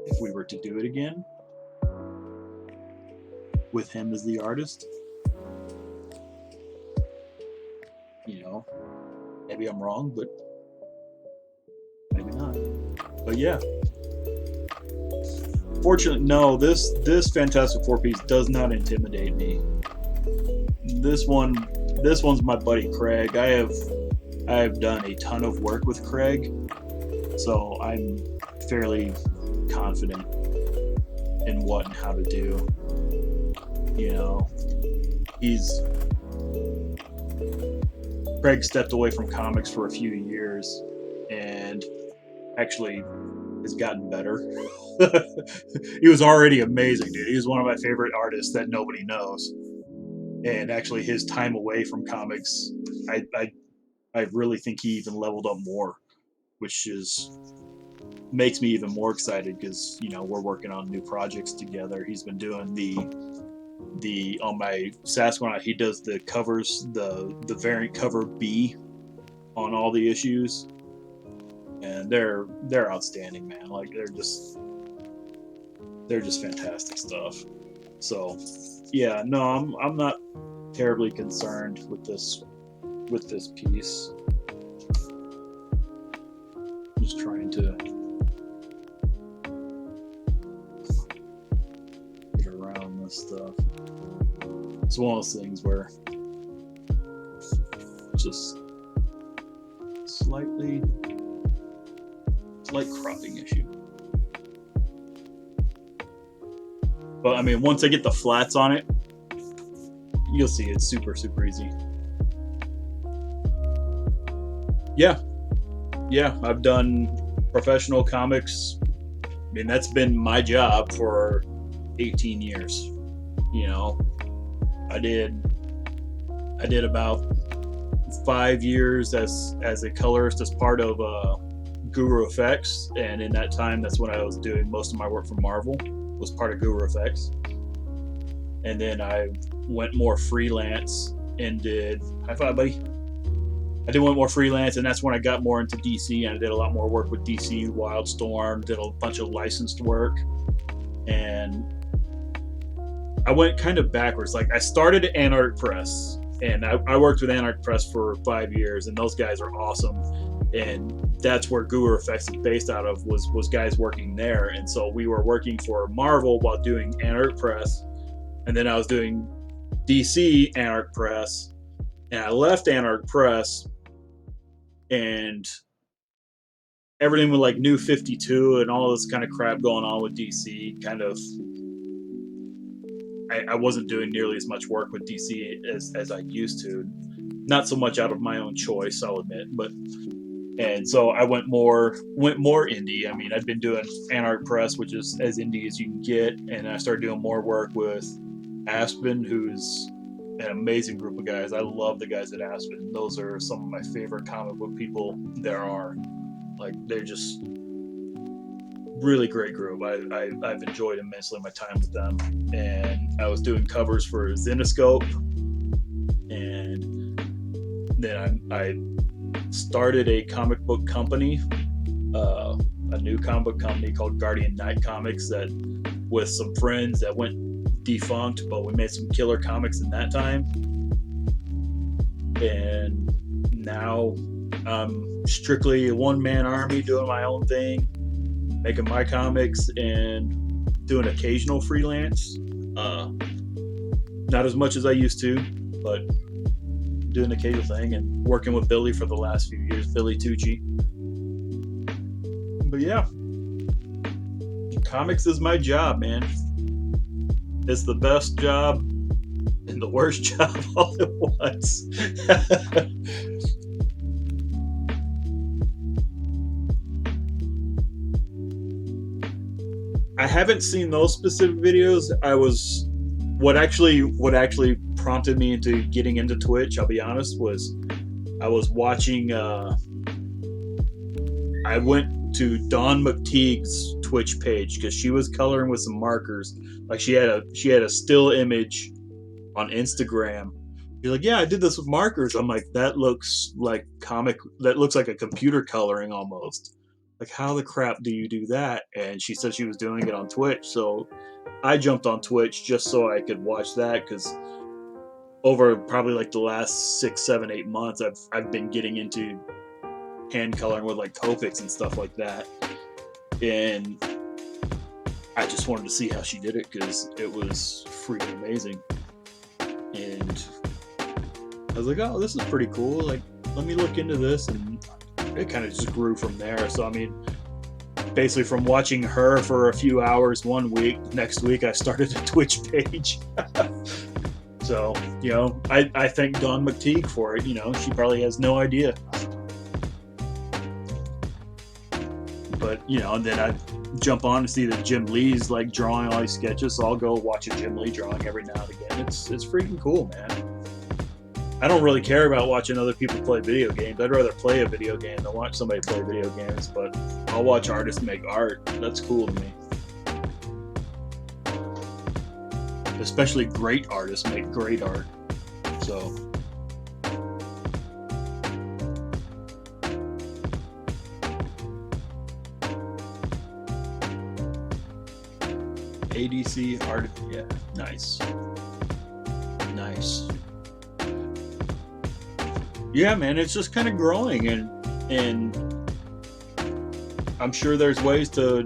A: if we were to do it again with him as the artist. Maybe I'm wrong, but But yeah. Fortunately, no, this Fantastic Four piece does not intimidate me. This one's my buddy Craig. I have done a ton of work with Craig, so I'm fairly confident in what and how to do. You know, Craig stepped away from comics for a few years and actually has gotten better. He was already amazing, dude. He was one of my favorite artists that nobody knows. And actually his time away from comics, I really think he even leveled up more, which makes me even more excited because, you know, we're working on new projects together. He's been doing the on my Sasquanaut, he does the covers, the variant cover B on all the issues, and they're outstanding, man. Like they're just fantastic stuff. So yeah, no, I'm not terribly concerned with this piece. Just trying to get around this stuff. It's one of those things where just slight cropping issue. But I mean, once I get the flats on it, you'll see it's super easy. Yeah, I've done professional comics. I mean, that's been my job for 18 years. You know, I did about 5 years as a colorist as part of Guru Effects, and in that time, that's when I was doing most of my work for Marvel. Was part of Guru Effects, and then I went more freelance and did high five, buddy. I went more freelance, and that's when I got more into DC, and I did a lot more work with DC, Wildstorm, did a bunch of licensed work, and I went kind of backwards. Like I started at Anarch Press, and I worked with Anarch Press for 5 years, and those guys are awesome. And that's where Guru Effects is based out of, was guys working there. And so we were working for Marvel while doing Anarch Press, and then I was doing DC Anarch Press, and I left Anarch Press, and everything with like New 52 and all this kind of crap going on with DC, kind of, I wasn't doing nearly as much work with DC as I used to. Not so much out of my own choice, I'll admit, and so I went more indie. I mean, I'd been doing Anarch Press, which is as indie as you can get, and I started doing more work with Aspen, who's an amazing group of guys. I love the guys at Aspen. Those are some of my favorite comic book people there are. Like, they're just really great group. I've enjoyed immensely my time with them. And I was doing covers for Zenescope, and then I started a comic book company, a new comic book company called Guardian Knight Comics, that with some friends that went defunct, but we made some killer comics in that time. And now I'm strictly a one-man army doing my own thing, making my comics and doing occasional freelance. Not as much as I used to, but doing the occasional thing, and working with Billy for the last few years, Billy Tucci. But yeah, comics is my job, man. It's the best job and the worst job all at once. I haven't seen those specific videos. What actually prompted me into getting into Twitch, I'll be honest, was I was watching I went to Dawn McTeague's Twitch page because she was coloring with some markers. Like she had a still image on Instagram. She's like, yeah, I did this with markers. I'm like, that looks like a computer coloring almost. Like, how the crap do you do that? And she said she was doing it on Twitch. So I jumped on Twitch just so I could watch that, because over probably like the last 6, 7, 8 months, I've been getting into hand coloring with like Copics and stuff like that. and I just wanted to see how she did it because it was freaking amazing. And I was like, oh, this is pretty cool. Like, let me look into this, and it kind of just grew from there. So I mean, basically from watching her for a few hours one week, next week I started a Twitch page. So, you know, I thank Dawn McTeague for it. You know, she probably has no idea. But, you know, and then I jump on to see that Jim Lee's like drawing all these sketches, so I'll go watch a Jim Lee drawing every now and again. It's freaking cool, man. I don't really care about watching other people play video games. I'd rather play a video game than watch somebody play video games, but I'll watch artists make art. That's cool to me. Especially great artists make great art. So ADC art, yeah, nice. Nice. Yeah, man, it's just kind of growing, and I'm sure there's ways to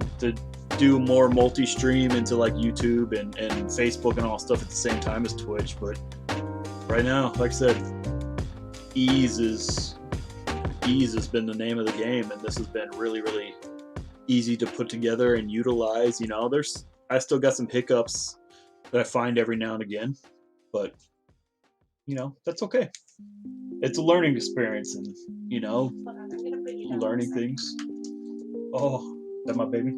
A: do more multi-stream into like YouTube and Facebook and all stuff at the same time as Twitch, but right now, like I said, ease has been the name of the game, and this has been really, really easy to put together and utilize. You know, I still got some hiccups that I find every now and again, but you know, that's okay. It's a learning experience, and you know, learning things. Oh, is that my baby?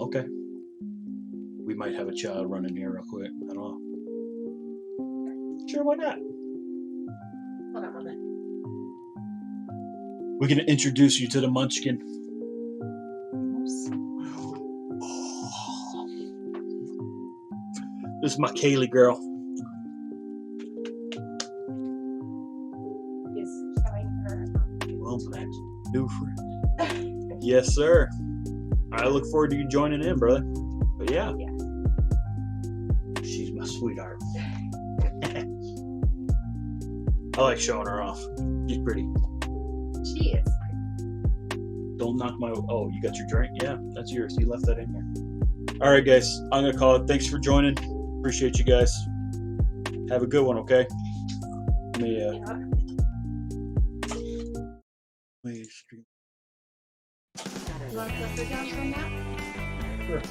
A: Okay. We might have a child running here real quick. I don't know. Sure, why not?
P: Hold on a moment.
A: We're gonna introduce you to the Munchkin. This is my Kaylee girl. Well, new friend. Yes, sir. I look forward to you joining in, brother. But yeah. She's my sweetheart. I like showing her off. She's pretty.
P: She is.
A: Don't knock my... Oh, you got your drink? Yeah, that's yours. You left that in here. All right, guys. I'm going to call it. Thanks for joining. Appreciate you guys. Have a good one, okay? Let me...
P: You want to put the down from that?
A: Sure.